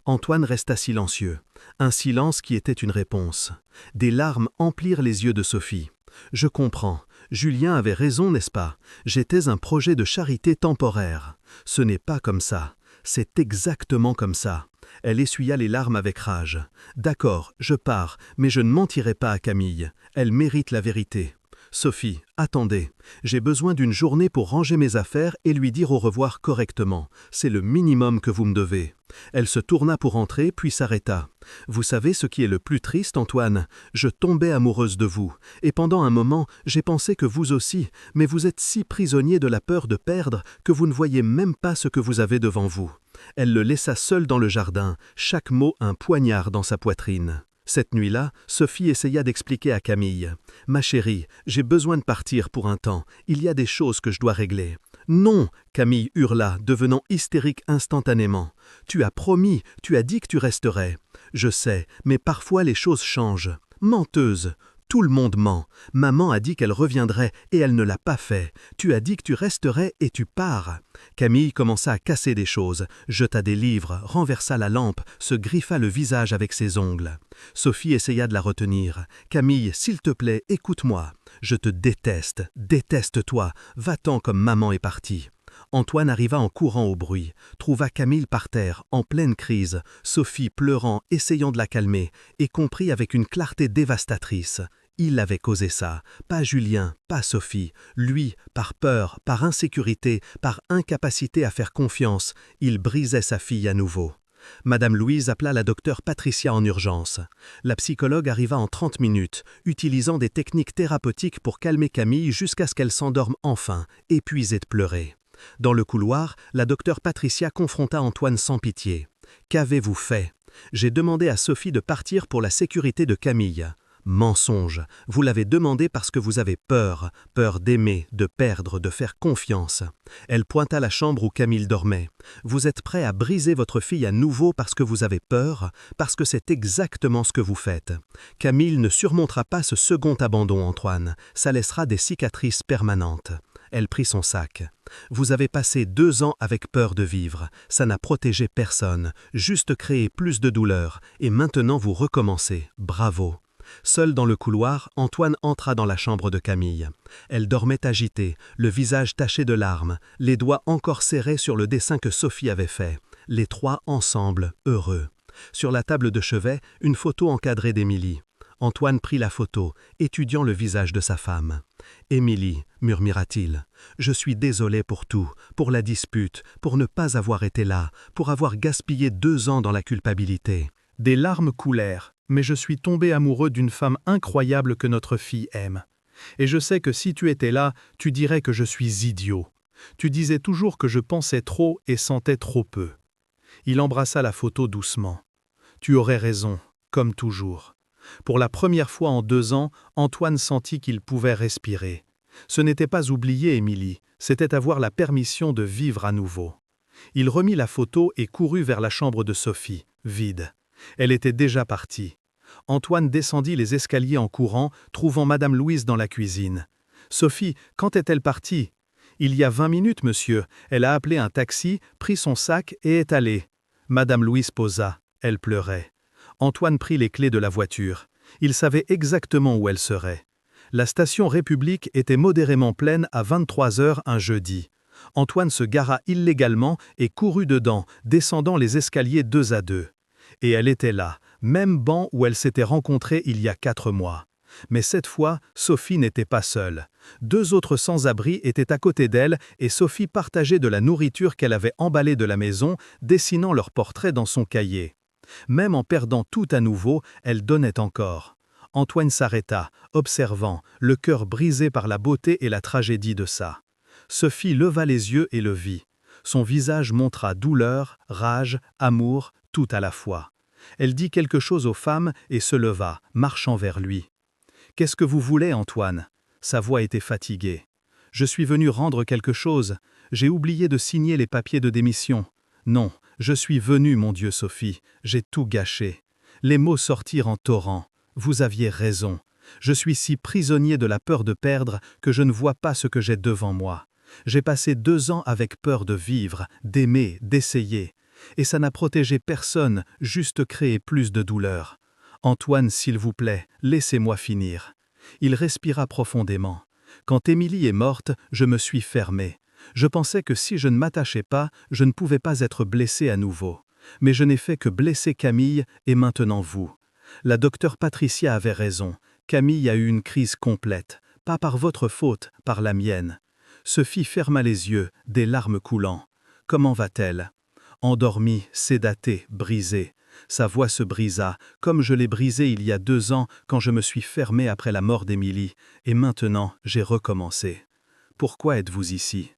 Antoine resta silencieux. Un silence qui était une réponse. Des larmes emplirent les yeux de Sophie. Je comprends. Julien avait raison, n'est-ce pas? J'étais un projet de charité temporaire. Ce n'est pas comme ça. C'est exactement comme ça. Elle essuya les larmes avec rage. D'accord, je pars, mais je ne mentirai pas à Camille. Elle mérite la vérité. Sophie, attendez. J'ai besoin d'une journée pour ranger mes affaires et lui dire au revoir correctement. C'est le minimum que vous me devez. Elle se tourna pour entrer, puis s'arrêta. Vous savez ce qui est le plus triste, Antoine? Je tombais amoureuse de vous. Et pendant un moment, j'ai pensé que vous aussi, mais vous êtes si prisonnier de la peur de perdre que vous ne voyez même pas ce que vous avez devant vous. Elle le laissa seul dans le jardin, chaque mot un poignard dans sa poitrine. Cette nuit-là, Sophie essaya d'expliquer à Camille. « Ma chérie, j'ai besoin de partir pour un temps. Il y a des choses que je dois régler. »« Non !» Camille hurla, devenant hystérique instantanément. « Tu as promis, tu as dit que tu resterais. »« Je sais, mais parfois les choses changent. »« Menteuse !» Tout le monde ment. Maman a dit qu'elle reviendrait et elle ne l'a pas fait. Tu as dit que tu resterais et tu pars. Camille commença à casser des choses, jeta des livres, renversa la lampe, se griffa le visage avec ses ongles. Sophie essaya de la retenir. Camille, s'il te plaît, écoute-moi. Je te déteste, déteste-toi. Va-t'en comme maman est partie. Antoine arriva en courant au bruit, trouva Camille par terre, en pleine crise, Sophie pleurant, essayant de la calmer, et comprit avec une clarté dévastatrice. Il avait causé ça, pas Julien, pas Sophie. Lui, par peur, par insécurité, par incapacité à faire confiance, il brisait sa fille à nouveau. Madame Louise appela la docteure Patricia en urgence. La psychologue arriva en 30 minutes, utilisant des techniques thérapeutiques pour calmer Camille jusqu'à ce qu'elle s'endorme enfin, épuisée de pleurer. Dans le couloir, la docteure Patricia confronta Antoine sans pitié. « Qu'avez-vous fait? J'ai demandé à Sophie de partir pour la sécurité de Camille. » Mensonge. Vous l'avez demandé parce que vous avez peur. Peur d'aimer, de perdre, de faire confiance. Elle pointa la chambre où Camille dormait. Vous êtes prêt à briser votre fille à nouveau parce que vous avez peur, parce que c'est exactement ce que vous faites. Camille ne surmontera pas ce second abandon, Antoine. Ça laissera des cicatrices permanentes. Elle prit son sac. Vous avez passé 2 ans avec peur de vivre. Ça n'a protégé personne, juste créé plus de douleur. Et maintenant vous recommencez. Bravo. Seul dans le couloir, Antoine entra dans la chambre de Camille. Elle dormait agitée, le visage taché de larmes, les doigts encore serrés sur le dessin que Sophie avait fait. Les 3 ensemble, heureux. Sur la table de chevet, une photo encadrée d'Émilie. Antoine prit la photo, étudiant le visage de sa femme. « Émilie, murmura-t-il, je suis désolé pour tout, pour la dispute, pour ne pas avoir été là, pour avoir gaspillé 2 ans dans la culpabilité. » Des larmes coulèrent, mais je suis tombé amoureux d'une femme incroyable que notre fille aime. Et je sais que si tu étais là, tu dirais que je suis idiot. Tu disais toujours que je pensais trop et sentais trop peu. Il embrassa la photo doucement. Tu aurais raison, comme toujours. Pour la première fois en 2 ans, Antoine sentit qu'il pouvait respirer. Ce n'était pas oublier Émilie, c'était avoir la permission de vivre à nouveau. Il remit la photo et courut vers la chambre de Sophie, vide. Elle était déjà partie. Antoine descendit les escaliers en courant, trouvant Madame Louise dans la cuisine. « Sophie, quand est-elle partie ?»« Il y a 20 minutes, monsieur. Elle a appelé un taxi, pris son sac et est allée. » Madame Louise posa. Elle pleurait. Antoine prit les clés de la voiture. Il savait exactement où elle serait. La station République était modérément pleine à 23 h un jeudi. Antoine se gara illégalement et courut dedans, descendant les escaliers 2 à 2. Et elle était là, même banc où elle s'était rencontrée il y a 4 mois. Mais cette fois, Sophie n'était pas seule. 2 autres sans-abri étaient à côté d'elle et Sophie partageait de la nourriture qu'elle avait emballée de la maison, dessinant leurs portraits dans son cahier. Même en perdant tout à nouveau, elle donnait encore. Antoine s'arrêta, observant, le cœur brisé par la beauté et la tragédie de ça. Sophie leva les yeux et le vit. Son visage montra douleur, rage, amour, tout à la fois. Elle dit quelque chose aux femmes et se leva, marchant vers lui. « Qu'est-ce que vous voulez, Antoine ?» Sa voix était fatiguée. « Je suis venu rendre quelque chose. J'ai oublié de signer les papiers de démission. Non, je suis venu, mon Dieu, Sophie. J'ai tout gâché. » Les mots sortirent en torrent. « Vous aviez raison. Je suis si prisonnier de la peur de perdre que je ne vois pas ce que j'ai devant moi. J'ai passé 2 ans avec peur de vivre, d'aimer, d'essayer. Et ça n'a protégé personne, juste créé plus de douleur. Antoine, s'il vous plaît, laissez-moi finir. » Il respira profondément. Quand Émilie est morte, je me suis fermé. Je pensais que si je ne m'attachais pas, je ne pouvais pas être blessé à nouveau. Mais je n'ai fait que blesser Camille et maintenant vous. La docteure Patricia avait raison. Camille a eu une crise complète. Pas par votre faute, par la mienne. Sophie ferma les yeux, des larmes coulant. Comment va-t-elle ? Endormie, sédatée, brisée. Sa voix se brisa, comme je l'ai brisée il y a 2 ans quand je me suis fermé après la mort d'Émilie, et maintenant j'ai recommencé. Pourquoi êtes-vous ici ?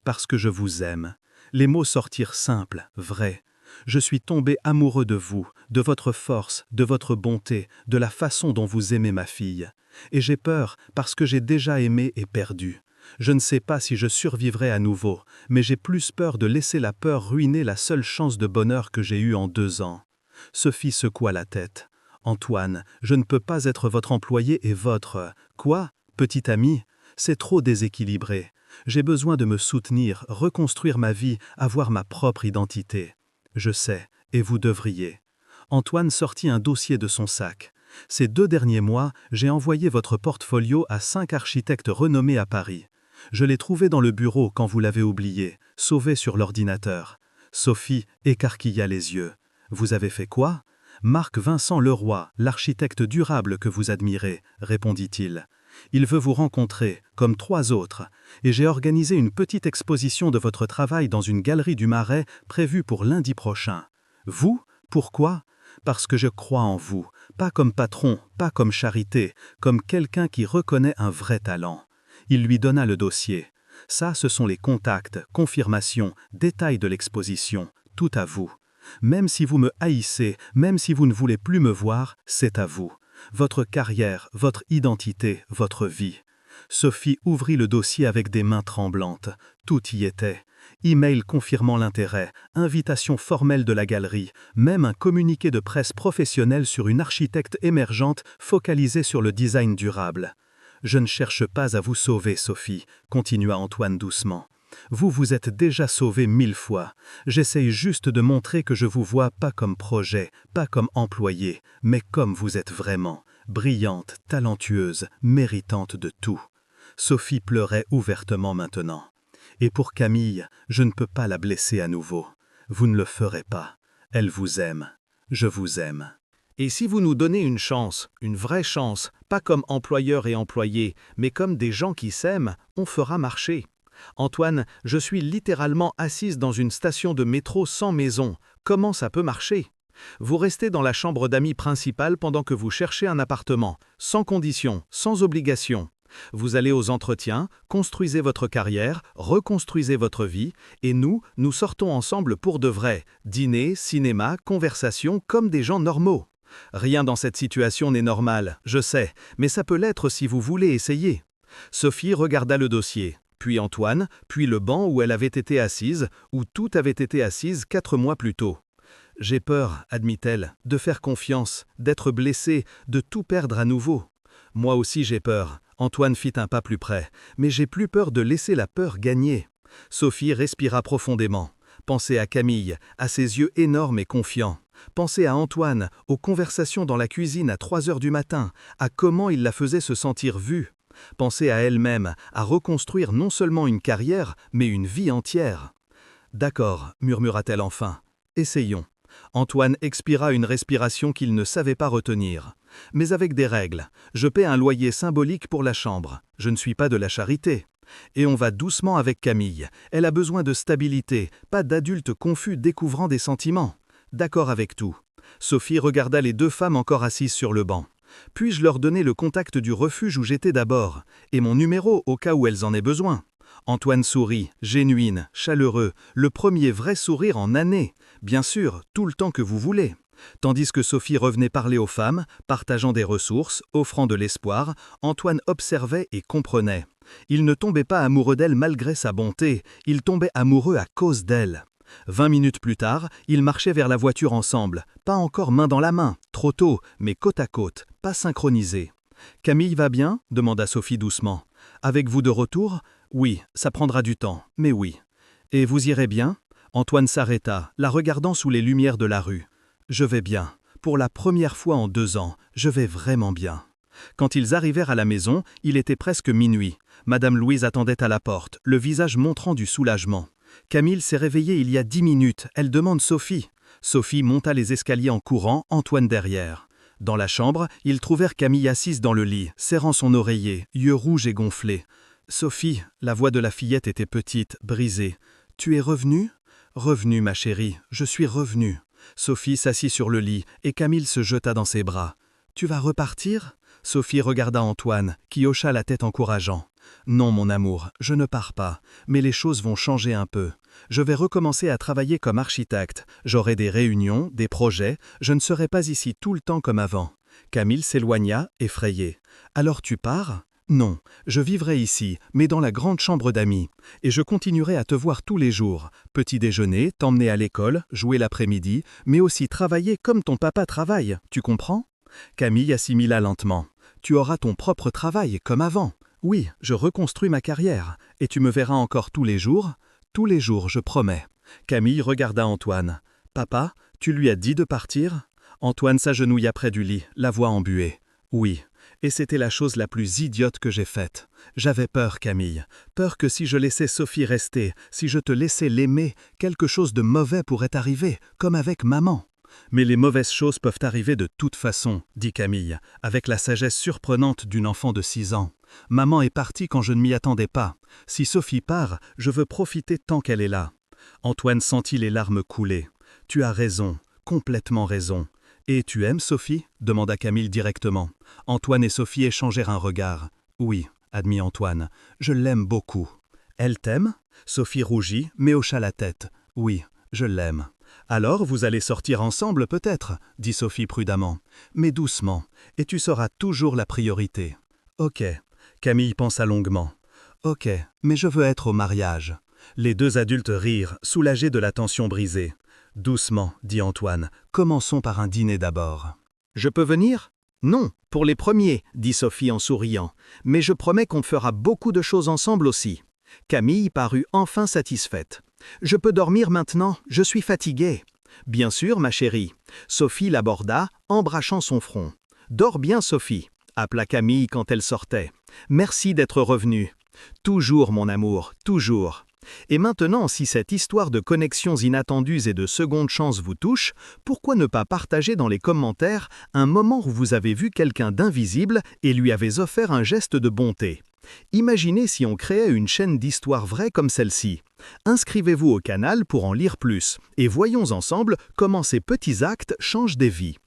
Parce que je vous aime. Les mots sortirent simples, vrais. Je suis tombé amoureux de vous, de votre force, de votre bonté, de la façon dont vous aimez ma fille. Et j'ai peur parce que j'ai déjà aimé et perdu. Je ne sais pas si je survivrai à nouveau, mais j'ai plus peur de laisser la peur ruiner la seule chance de bonheur que j'ai eue en 2 ans. Sophie secoua la tête. « Antoine, je ne peux pas être votre employé et votre... Quoi, petit ami ? C'est trop déséquilibré. J'ai besoin de me soutenir, reconstruire ma vie, avoir ma propre identité. Je sais, et vous devriez. » Antoine sortit un dossier de son sac. « Ces 2 derniers mois, j'ai envoyé votre portfolio à 5 architectes renommés à Paris. Je l'ai trouvé dans le bureau quand vous l'avez oublié, sauvé sur l'ordinateur. » Sophie écarquilla les yeux. « Vous avez fait quoi ? » « Marc Vincent Leroy, l'architecte durable que vous admirez, » répondit-il. « Il veut vous rencontrer, comme 3 autres, et j'ai organisé une petite exposition de votre travail dans une galerie du Marais prévue pour lundi prochain. Vous ? Pourquoi ? Parce que je crois en vous, pas comme patron, pas comme charité, comme quelqu'un qui reconnaît un vrai talent. » Il lui donna le dossier. « Ça, ce sont les contacts, confirmations, détails de l'exposition, tout à vous. Même si vous me haïssez, même si vous ne voulez plus me voir, c'est à vous. Votre carrière, votre identité, votre vie. » Sophie ouvrit le dossier avec des mains tremblantes. Tout y était. Email confirmant l'intérêt, invitation formelle de la galerie, même un communiqué de presse professionnel sur une architecte émergente focalisée sur le design durable. « Je ne cherche pas à vous sauver, Sophie, » continua Antoine doucement. « Vous vous êtes déjà sauvée 1000 fois. J'essaye juste de montrer que je vous vois pas comme projet, pas comme employé, mais comme vous êtes vraiment, brillante, talentueuse, méritante de tout. » Sophie pleurait ouvertement maintenant. « Et pour Camille, je ne peux pas la blesser à nouveau. Vous ne le ferez pas. Elle vous aime. Je vous aime. Et si vous nous donnez une chance, une vraie chance, pas comme employeur et employé, mais comme des gens qui s'aiment, on fera marcher. Antoine, je suis littéralement assise dans une station de métro sans maison. Comment ça peut marcher ? Vous restez dans la chambre d'amis principale pendant que vous cherchez un appartement, sans condition, sans obligation. Vous allez aux entretiens, construisez votre carrière, reconstruisez votre vie, et nous sortons ensemble pour de vrai. Dîner, cinéma, conversation, comme des gens normaux. Rien dans cette situation n'est normal, je sais, mais ça peut l'être si vous voulez essayer. » Sophie regarda le dossier. Puis Antoine, puis le banc où elle avait été assise, où tout avait été assise 4 mois plus tôt. « J'ai peur, admit-elle, de faire confiance, d'être blessée, de tout perdre à nouveau. Moi aussi j'ai peur. » Antoine fit un pas plus près. « Mais j'ai plus peur de laisser la peur gagner. » Sophie respira profondément. Pensez à Camille, à ses yeux énormes et confiants. Pensez à Antoine, aux conversations dans la cuisine à 3 heures du matin, à comment il la faisait se sentir vue. Penser à elle-même, à reconstruire non seulement une carrière, mais une vie entière. D'accord, murmura-t-elle enfin. Essayons. Antoine expira une respiration qu'il ne savait pas retenir. Mais avec des règles. Je paie un loyer symbolique pour la chambre. Je ne suis pas de la charité. Et on va doucement avec Camille. Elle a besoin de stabilité, pas d'adultes confus découvrant des sentiments. D'accord avec tout. Sophie regarda les deux femmes encore assises sur le banc. Puis-je leur donner le contact du refuge où j'étais d'abord, et mon numéro au cas où elles en aient besoin? Antoine sourit, génuine, chaleureux, le premier vrai sourire en années. Bien sûr, tout le temps que vous voulez. Tandis que Sophie revenait parler aux femmes, partageant des ressources, offrant de l'espoir, Antoine observait et comprenait. Il ne tombait pas amoureux d'elle malgré sa bonté, il tombait amoureux à cause d'elle. 20 minutes plus tard, ils marchaient vers la voiture ensemble, pas encore main dans la main, trop tôt, mais côte à côte, pas synchronisés. « Camille va bien » demanda Sophie doucement. « Avec vous de retour ?»« Oui, ça prendra du temps, mais oui. »« Et vous irez bien ?» Antoine s'arrêta, la regardant sous les lumières de la rue. « Je vais bien. Pour la première fois en 2 ans, je vais vraiment bien. » Quand ils arrivèrent à la maison, il était presque minuit. Madame Louise attendait à la porte, le visage montrant du soulagement. Camille s'est réveillée il y a 10 minutes, elle demande Sophie. Sophie monta les escaliers en courant, Antoine derrière. Dans la chambre, ils trouvèrent Camille assise dans le lit, serrant son oreiller, yeux rouges et gonflés. « Sophie », la voix de la fillette était petite, brisée. « Tu es revenue ?»« Revenue, ma chérie, je suis revenue. » Sophie s'assit sur le lit et Camille se jeta dans ses bras. « Tu vas repartir ?» Sophie regarda Antoine, qui hocha la tête encourageant. « Non, mon amour, je ne pars pas, mais les choses vont changer un peu. Je vais recommencer à travailler comme architecte. J'aurai des réunions, des projets, je ne serai pas ici tout le temps comme avant. » Camille s'éloigna, effrayée. « Alors tu pars ? » « Non, je vivrai ici, mais dans la grande chambre d'amis. Et je continuerai à te voir tous les jours. Petit déjeuner, t'emmener à l'école, jouer l'après-midi, mais aussi travailler comme ton papa travaille, tu comprends ?» Camille assimila lentement. « Tu auras ton propre travail, comme avant. Oui, je reconstruis ma carrière. Et tu me verras encore tous les jours ? Tous les jours, je promets. » Camille regarda Antoine. « Papa, tu lui as dit de partir ?» Antoine s'agenouilla près du lit, la voix embuée. « Oui. » Et c'était la chose la plus idiote que j'ai faite. J'avais peur, Camille. Peur que si je laissais Sophie rester, si je te laissais l'aimer, quelque chose de mauvais pourrait arriver, comme avec maman. Mais les mauvaises choses peuvent arriver de toute façon, dit Camille, avec la sagesse surprenante d'une enfant de 6 ans. Maman est partie quand je ne m'y attendais pas. Si Sophie part, je veux profiter tant qu'elle est là. Antoine sentit les larmes couler. Tu as raison, complètement raison. Et tu aimes Sophie ? Demanda Camille directement. Antoine et Sophie échangèrent un regard. Oui, admit Antoine, je l'aime beaucoup. Elle t'aime ? Sophie rougit, mais hocha la tête. Oui, je l'aime. Alors vous allez sortir ensemble peut-être, dit Sophie prudemment. Mais doucement, et tu seras toujours la priorité. Ok. Camille pensa longuement. Ok, mais je veux être au mariage. Les deux adultes rirent, soulagés de la tension brisée. Doucement, dit Antoine, commençons par un dîner d'abord. Je peux venir ? Non, pour les premiers, dit Sophie en souriant, mais je promets qu'on fera beaucoup de choses ensemble aussi. Camille parut enfin satisfaite. Je peux dormir maintenant, je suis fatiguée. Bien sûr, ma chérie. Sophie l'aborda, embrassant son front. Dors bien, Sophie, appela Camille quand elle sortait. Merci d'être revenue. Toujours, mon amour, toujours. Et maintenant, si cette histoire de connexions inattendues et de seconde chance vous touche, pourquoi ne pas partager dans les commentaires un moment où vous avez vu quelqu'un d'invisible et lui avez offert un geste de bonté ? Imaginez si on créait une chaîne d'histoires vraies comme celle-ci. Inscrivez-vous au canal pour en lire plus et voyons ensemble comment ces petits actes changent des vies.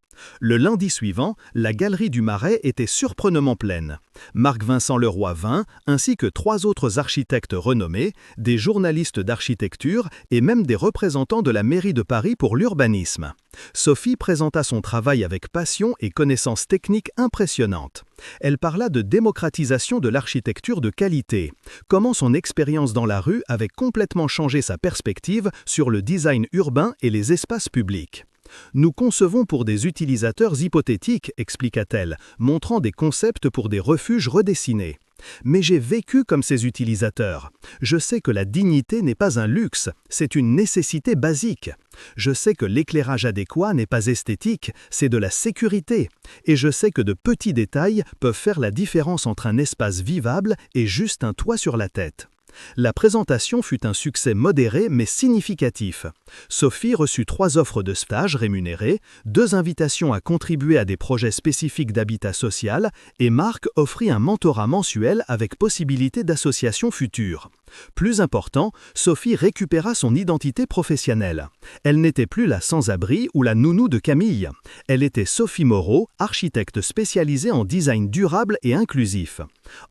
Le lundi suivant, la galerie du Marais était surprenamment pleine. Marc-Vincent Leroy vint, ainsi que 3 autres architectes renommés, des journalistes d'architecture et même des représentants de la mairie de Paris pour l'urbanisme. Sophie présenta son travail avec passion et connaissances techniques impressionnantes. Elle parla de démocratisation de l'architecture de qualité, comment son expérience dans la rue avait complètement changé sa perspective sur le design urbain et les espaces publics. Nous concevons pour des utilisateurs hypothétiques, expliqua-t-elle, montrant des concepts pour des refuges redessinés. Mais j'ai vécu comme ces utilisateurs. Je sais que la dignité n'est pas un luxe, c'est une nécessité basique. Je sais que l'éclairage adéquat n'est pas esthétique, c'est de la sécurité. Et je sais que de petits détails peuvent faire la différence entre un espace vivable et juste un toit sur la tête. La présentation fut un succès modéré mais significatif. Sophie reçut 3 offres de stage rémunérées, 2 invitations à contribuer à des projets spécifiques d'habitat social et Marc offrit un mentorat mensuel avec possibilité d'association future. Plus important, Sophie récupéra son identité professionnelle. Elle n'était plus la sans-abri ou la nounou de Camille. Elle était Sophie Moreau, architecte spécialisée en design durable et inclusif.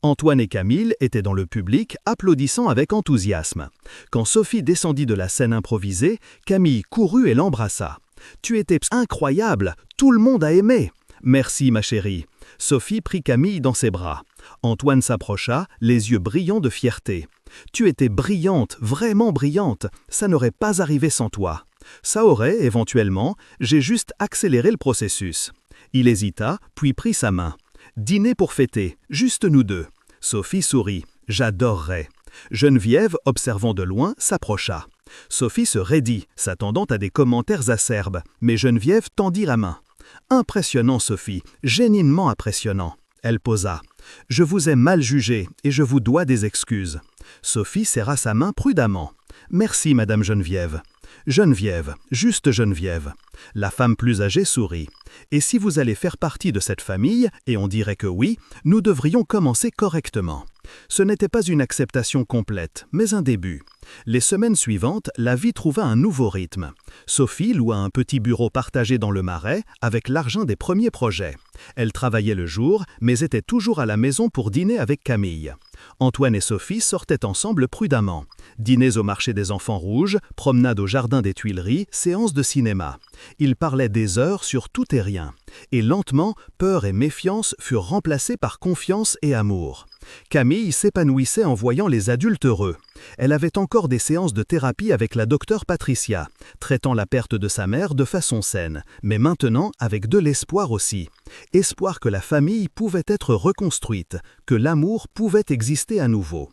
Antoine et Camille étaient dans le public, applaudissant avec enthousiasme. Quand Sophie descendit de la scène improvisée, Camille courut et l'embrassa. « Tu étais incroyable, tout le monde a aimé !»« Merci ma chérie !» Sophie prit Camille dans ses bras. Antoine s'approcha, les yeux brillants de fierté. « Tu étais brillante, vraiment brillante, ça n'aurait pas arrivé sans toi. » Ça aurait, éventuellement, j'ai juste accéléré le processus. Il hésita, puis prit sa main. « Dîner pour fêter, juste nous deux. » Sophie sourit. « J'adorerais. » Geneviève, observant de loin, s'approcha. Sophie se raidit, s'attendant à des commentaires acerbes, mais Geneviève tendit la main. « Impressionnant, Sophie, géninement impressionnant. » Elle posa. « Je vous ai mal jugé et je vous dois des excuses. » Sophie serra sa main prudemment. « Merci, Madame Geneviève. » Geneviève, juste Geneviève. La femme plus âgée sourit. « Et si vous allez faire partie de cette famille, et on dirait que oui, nous devrions commencer correctement. » Ce n'était pas une acceptation complète, mais un début. Les semaines suivantes, la vie trouva un nouveau rythme. Sophie loua un petit bureau partagé dans le Marais avec l'argent des premiers projets. Elle travaillait le jour, mais était toujours à la maison pour dîner avec Camille. Antoine et Sophie sortaient ensemble prudemment. Dîners au marché des Enfants Rouges, promenades au jardin des Tuileries, séances de cinéma. Ils parlaient des heures sur tout et rien. Et lentement, peur et méfiance furent remplacées par confiance et amour. Camille s'épanouissait en voyant les adultes heureux. Elle avait encore des séances de thérapie avec la docteure Patricia, traitant la perte de sa mère de façon saine, mais maintenant avec de l'espoir aussi. Espoir que la famille pouvait être reconstruite, que l'amour pouvait exister à nouveau.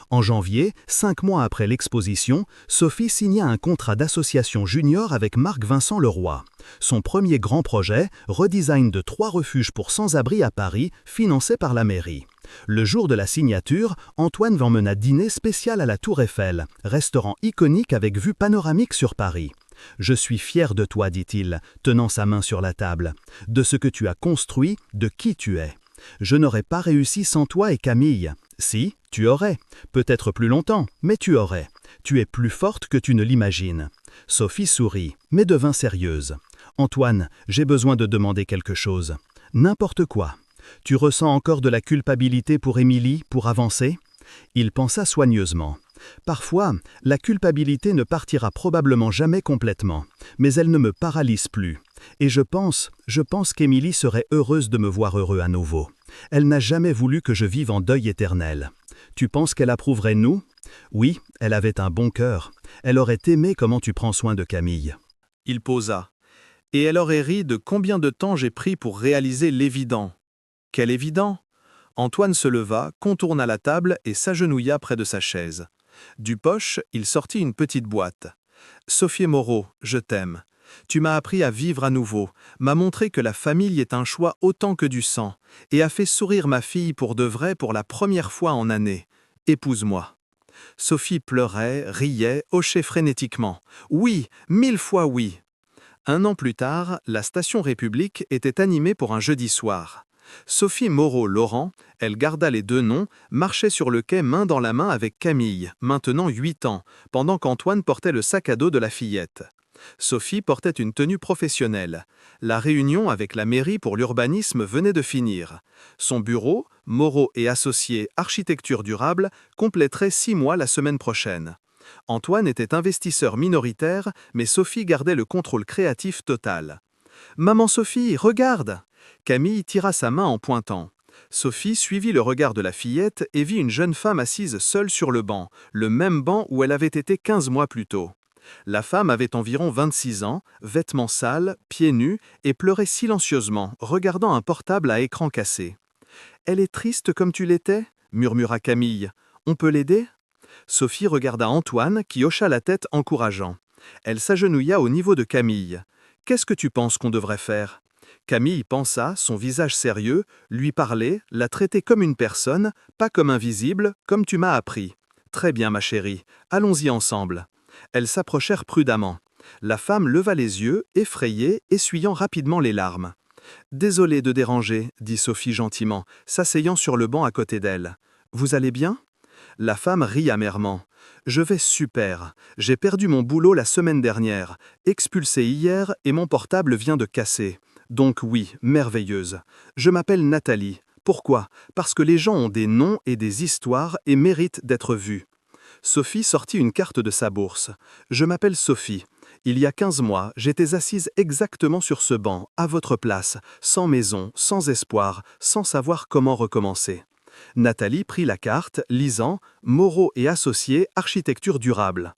En janvier, 5 mois après l'exposition, Sophie signa un contrat d'association junior avec Marc-Vincent Leroy. Son premier grand projet, redesign de 3 refuges pour sans-abri à Paris, financé par la mairie. Le jour de la signature, Antoine l'emmena dîner spécial à la Tour Eiffel, restaurant iconique avec vue panoramique sur Paris. « Je suis fier de toi, dit-il, tenant sa main sur la table, de ce que tu as construit, de qui tu es. Je n'aurais pas réussi sans toi et Camille. Si, tu aurais. Peut-être plus longtemps, mais tu aurais. Tu es plus forte que tu ne l'imagines. » Sophie sourit, mais devint sérieuse. « Antoine, j'ai besoin de demander quelque chose. N'importe quoi. Tu ressens encore de la culpabilité pour Émilie, pour avancer ?» Il pensa soigneusement. « Parfois, la culpabilité ne partira probablement jamais complètement, mais elle ne me paralyse plus. Et je pense qu'Émilie serait heureuse de me voir heureux à nouveau. Elle n'a jamais voulu que je vive en deuil éternel. Tu penses qu'elle approuverait nous ? Oui, elle avait un bon cœur. Elle aurait aimé comment tu prends soin de Camille. » Il posa. « Et elle aurait ri de combien de temps j'ai pris pour réaliser l'évident. » « Quel évident ?» Antoine se leva, contourna la table et s'agenouilla près de sa chaise. Du poche, il sortit une petite boîte. « Sophie Moreau, je t'aime. Tu m'as appris à vivre à nouveau, m'as montré que la famille est un choix autant que du sang, et a fait sourire ma fille pour de vrai pour la première fois en années. Épouse-moi. » Sophie pleurait, riait, hochait frénétiquement. « Oui, 1000 fois oui !» 1 an plus tard, la station République était animée pour un jeudi soir. Sophie Moreau-Laurent, elle garda les 2 noms, marchait sur le quai main dans la main avec Camille, maintenant 8 ans, pendant qu'Antoine portait le sac à dos de la fillette. Sophie portait une tenue professionnelle. La réunion avec la mairie pour l'urbanisme venait de finir. Son bureau, Moreau et Associés Architecture Durable, compléterait 6 mois la semaine prochaine. Antoine était investisseur minoritaire, mais Sophie gardait le contrôle créatif total. « Maman Sophie, regarde !» Camille tira sa main en pointant. Sophie suivit le regard de la fillette et vit une jeune femme assise seule sur le banc, le même banc où elle avait été 15 mois plus tôt. La femme avait environ 26 ans, vêtements sales, pieds nus, et pleurait silencieusement, regardant un portable à écran cassé. « Elle est triste comme tu l'étais ? murmura Camille. On peut l'aider? Sophie regarda Antoine qui hocha la tête encourageant. Elle s'agenouilla au niveau de Camille. Qu'est-ce que tu penses qu'on devrait faire? Camille pensa, son visage sérieux, lui parler, la traiter comme une personne, pas comme invisible, comme tu m'as appris. Très bien, ma chérie, allons-y ensemble. Elles s'approchèrent prudemment. La femme leva les yeux, effrayée, essuyant rapidement les larmes. Désolée de déranger, dit Sophie gentiment, s'asseyant sur le banc à côté d'elle. Vous allez bien? La femme rit amèrement. Je vais super. J'ai perdu mon boulot la semaine dernière, expulsé hier et mon portable vient de casser. Donc oui, merveilleuse. Je m'appelle Nathalie. Pourquoi? Parce que les gens ont des noms et des histoires et méritent d'être vus. Sophie sortit une carte de sa bourse. Je m'appelle Sophie. Il y a 15 mois, j'étais assise exactement sur ce banc, à votre place, sans maison, sans espoir, sans savoir comment recommencer. Nathalie prit la carte, lisant « Moreau et associés, architecture durable ».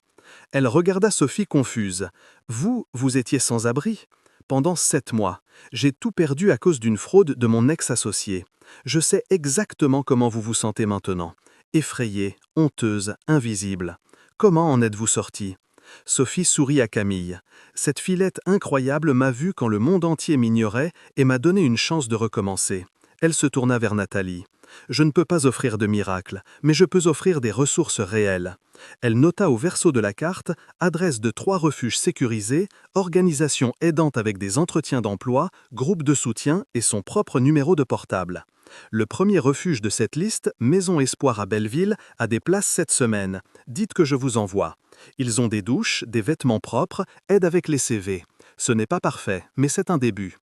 Elle regarda Sophie confuse. « Vous étiez sans abri ?» Pendant 7 mois, j'ai tout perdu à cause d'une fraude de mon ex-associé. Je sais exactement comment vous vous sentez maintenant. Effrayée, honteuse, invisible. Comment en êtes-vous sortie? Sophie sourit à Camille. Cette filette incroyable m'a vue quand le monde entier m'ignorait et m'a donné une chance de recommencer. Elle se tourna vers Nathalie. Je ne peux pas offrir de miracle, mais je peux offrir des ressources réelles. Elle nota au verso de la carte adresse de 3 refuges sécurisés, organisation aidante avec des entretiens d'emploi, groupe de soutien et son propre numéro de portable. Le premier refuge de cette liste, Maison Espoir à Belleville, a des places cette semaine. Dites que je vous envoie. Ils ont des douches, des vêtements propres, aide avec les CV. Ce n'est pas parfait, mais c'est un début.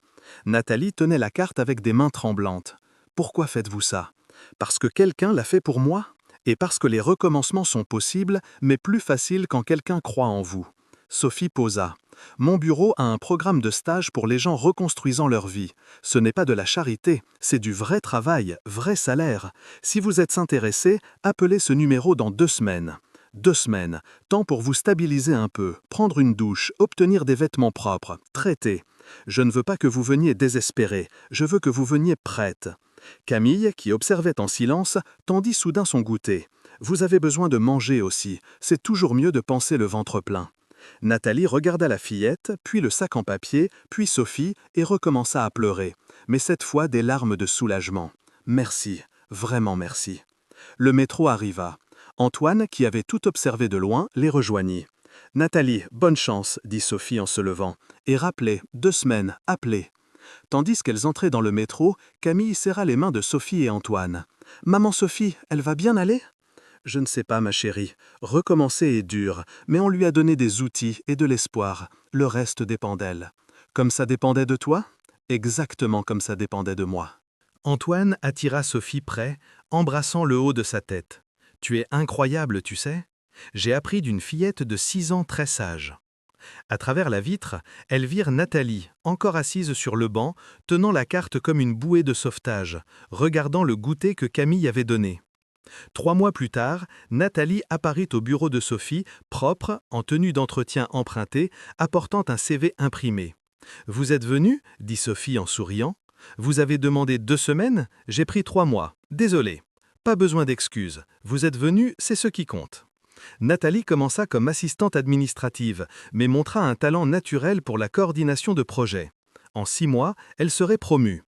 Nathalie tenait la carte avec des mains tremblantes. Pourquoi faites-vous ça? Parce que quelqu'un l'a fait pour moi? Et parce que les recommencements sont possibles, mais plus faciles quand quelqu'un croit en vous. Sophie posa. Mon bureau a un programme de stage pour les gens reconstruisant leur vie. Ce n'est pas de la charité, c'est du vrai travail, vrai salaire. Si vous êtes intéressé, appelez ce numéro dans 2 semaines. 2 semaines, temps pour vous stabiliser un peu, prendre une douche, obtenir des vêtements propres, traiter. Je ne veux pas que vous veniez désespérée, je veux que vous veniez prête. Camille, qui observait en silence, tendit soudain son goûter. Vous avez besoin de manger aussi, c'est toujours mieux de penser le ventre plein. Nathalie regarda la fillette, puis le sac en papier, puis Sophie, et recommença à pleurer, mais cette fois des larmes de soulagement. Merci, vraiment merci. Le métro arriva. Antoine, qui avait tout observé de loin, les rejoignit. « Nathalie, bonne chance, dit Sophie en se levant. Et rappelez, 2 semaines, appelez. » Tandis qu'elles entraient dans le métro, Camille serra les mains de Sophie et Antoine. « Maman Sophie, elle va bien aller ?»« Je ne sais pas, ma chérie. Recommencer est dur, mais on lui a donné des outils et de l'espoir. Le reste dépend d'elle. Comme ça dépendait de toi? Exactement comme ça dépendait de moi. » Antoine attira Sophie près, embrassant le haut de sa tête. « Tu es incroyable, tu sais. J'ai appris d'une fillette de 6 ans très sage. » À travers la vitre, elles virent Nathalie, encore assise sur le banc, tenant la carte comme une bouée de sauvetage, regardant le goûter que Camille avait donné. 3 mois plus tard, Nathalie apparut au bureau de Sophie, propre, en tenue d'entretien empruntée, apportant un CV imprimé. « Vous êtes venu ?» dit Sophie en souriant. « Vous avez demandé 2 semaines, j'ai pris 3 mois. Désolé. Pas besoin d'excuses. Vous êtes venu, c'est ce qui compte. » Nathalie commença comme assistante administrative, mais montra un talent naturel pour la coordination de projets. En 6 mois, elle serait promue.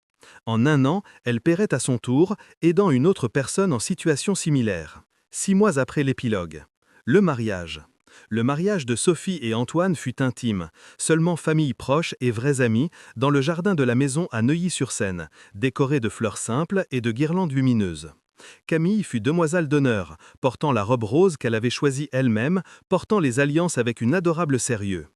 En 1 an, elle paierait à son tour, aidant une autre personne en situation similaire. 6 mois après l'épilogue. Le mariage. Le mariage de Sophie et Antoine fut intime, seulement famille proche et vrais amis, dans le jardin de la maison à Neuilly-sur-Seine, décoré de fleurs simples et de guirlandes lumineuses. Camille fut demoiselle d'honneur, portant la robe rose qu'elle avait choisie elle-même, portant les alliances avec une adorable sérieux.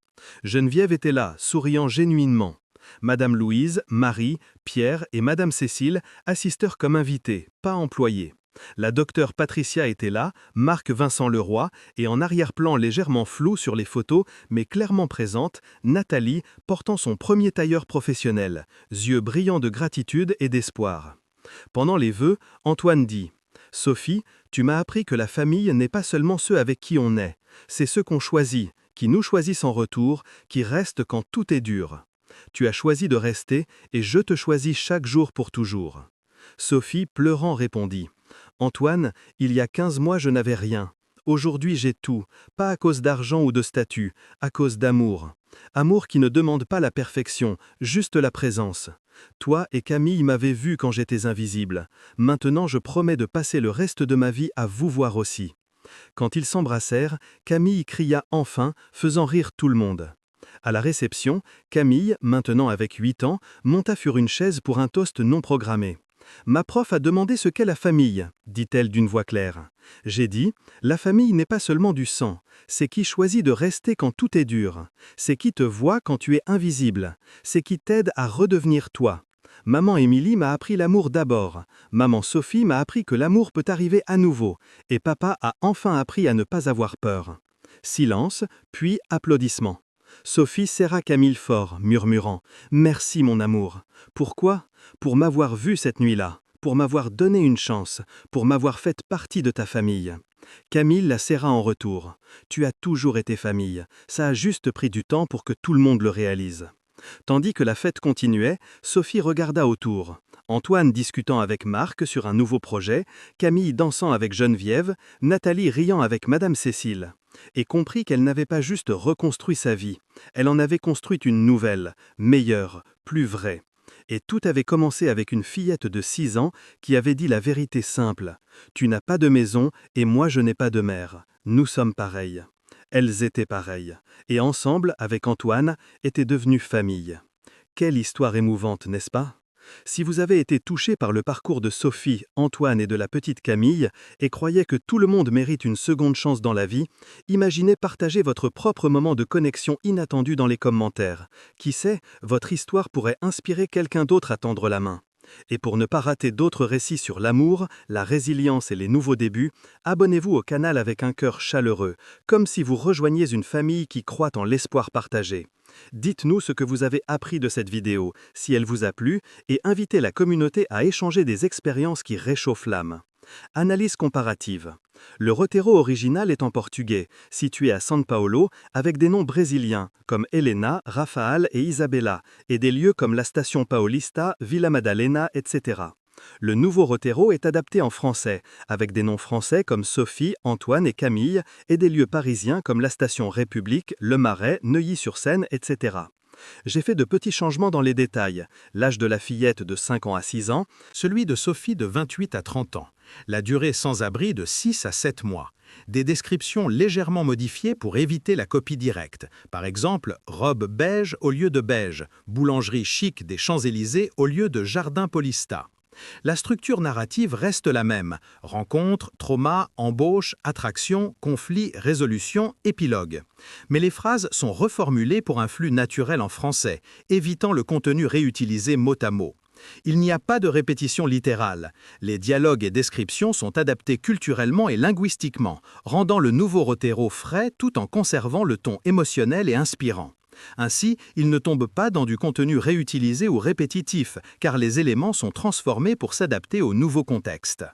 Geneviève était là, souriant génuinement. Madame Louise, Marie, Pierre et Madame Cécile assistèrent comme invités, pas employés. La docteure Patricia était là, Marc Vincent Leroy, et en arrière-plan légèrement flou sur les photos, mais clairement présente, Nathalie, portant son premier tailleur professionnel, yeux brillants de gratitude et d'espoir. Pendant les vœux, Antoine dit « Sophie, tu m'as appris que la famille n'est pas seulement ceux avec qui on est, c'est ceux qu'on choisit, qui nous choisissent en retour, qui restent quand tout est dur. Tu as choisi de rester et je te choisis chaque jour pour toujours. » Sophie, pleurant, répondit Antoine, il y a 15 mois je n'avais rien. Aujourd'hui j'ai tout, pas à cause d'argent ou de statut, à cause d'amour. Amour qui ne demande pas la perfection, juste la présence. Toi et Camille m'avez vu quand j'étais invisible. Maintenant je promets de passer le reste de ma vie à vous voir aussi. Quand ils s'embrassèrent, Camille cria enfin, faisant rire tout le monde. À la réception, Camille, maintenant avec 8 ans, monta sur une chaise pour un toast non programmé. Ma prof a demandé ce qu'est la famille, dit-elle d'une voix claire. J'ai dit, la famille n'est pas seulement du sang, c'est qui choisit de rester quand tout est dur, c'est qui te voit quand tu es invisible, c'est qui t'aide à redevenir toi. Maman Émilie m'a appris l'amour d'abord, maman Sophie m'a appris que l'amour peut arriver à nouveau, et papa a enfin appris à ne pas avoir peur. Silence, puis applaudissements. Sophie serra Camille fort, murmurant « Merci mon amour ». Pourquoi ? Pour m'avoir vu cette nuit-là, pour m'avoir donné une chance, pour m'avoir fait partie de ta famille. Camille la serra en retour. Tu as toujours été famille, ça a juste pris du temps pour que tout le monde le réalise. Tandis que la fête continuait, Sophie regarda autour. Antoine discutant avec Marc sur un nouveau projet, Camille dansant avec Geneviève, Nathalie riant avec Madame Cécile. Et comprit qu'elle n'avait pas juste reconstruit sa vie, elle en avait construit une nouvelle, meilleure, plus vraie. Et tout avait commencé avec une fillette de 6 ans qui avait dit la vérité simple. « Tu n'as pas de maison et moi je n'ai pas de mère. Nous sommes pareils. » Elles étaient pareilles. Et ensemble, avec Antoine, étaient devenues famille. Quelle histoire émouvante, n'est-ce pas ? Si vous avez été touché par le parcours de Sophie, Antoine et de la petite Camille et croyez que tout le monde mérite une seconde chance dans la vie, imaginez partager votre propre moment de connexion inattendu dans les commentaires. Qui sait, votre histoire pourrait inspirer quelqu'un d'autre à tendre la main. Et pour ne pas rater d'autres récits sur l'amour, la résilience et les nouveaux débuts, abonnez-vous au canal avec un cœur chaleureux, comme si vous rejoigniez une famille qui croit en l'espoir partagé. Dites-nous ce que vous avez appris de cette vidéo, si elle vous a plu, et invitez la communauté à échanger des expériences qui réchauffent l'âme. Analyse comparative. Le roteiro original est en portugais, situé à São Paulo, avec des noms brésiliens, comme Helena, Rafael et Isabella, et des lieux comme la station Paulista, Villa Madalena, etc. Le nouveau roteiro est adapté en français, avec des noms français comme Sophie, Antoine et Camille, et des lieux parisiens comme la station République, Le Marais, Neuilly-sur-Seine, etc. J'ai fait de petits changements dans les détails. L'âge de la fillette de 5 ans à 6 ans, Celui de Sophie de 28 à 30 ans. La durée sans abri de 6 à 7 mois. Des descriptions légèrement modifiées pour éviter la copie directe. Par exemple, robe beige au lieu de beige, boulangerie chic des Champs-Élysées au lieu de jardin Paulista. La structure narrative reste la même. Rencontre, trauma, embauche, attraction, conflit, résolution, épilogue. Mais les phrases sont reformulées pour un flux naturel en français, évitant le contenu réutilisé mot à mot. Il n'y a pas de répétition littérale. Les dialogues et descriptions sont adaptés culturellement et linguistiquement, rendant le nouveau roteiro frais tout en conservant le ton émotionnel et inspirant. Ainsi, il ne tombe pas dans du contenu réutilisé ou répétitif, car les éléments sont transformés pour s'adapter au nouveau contexte.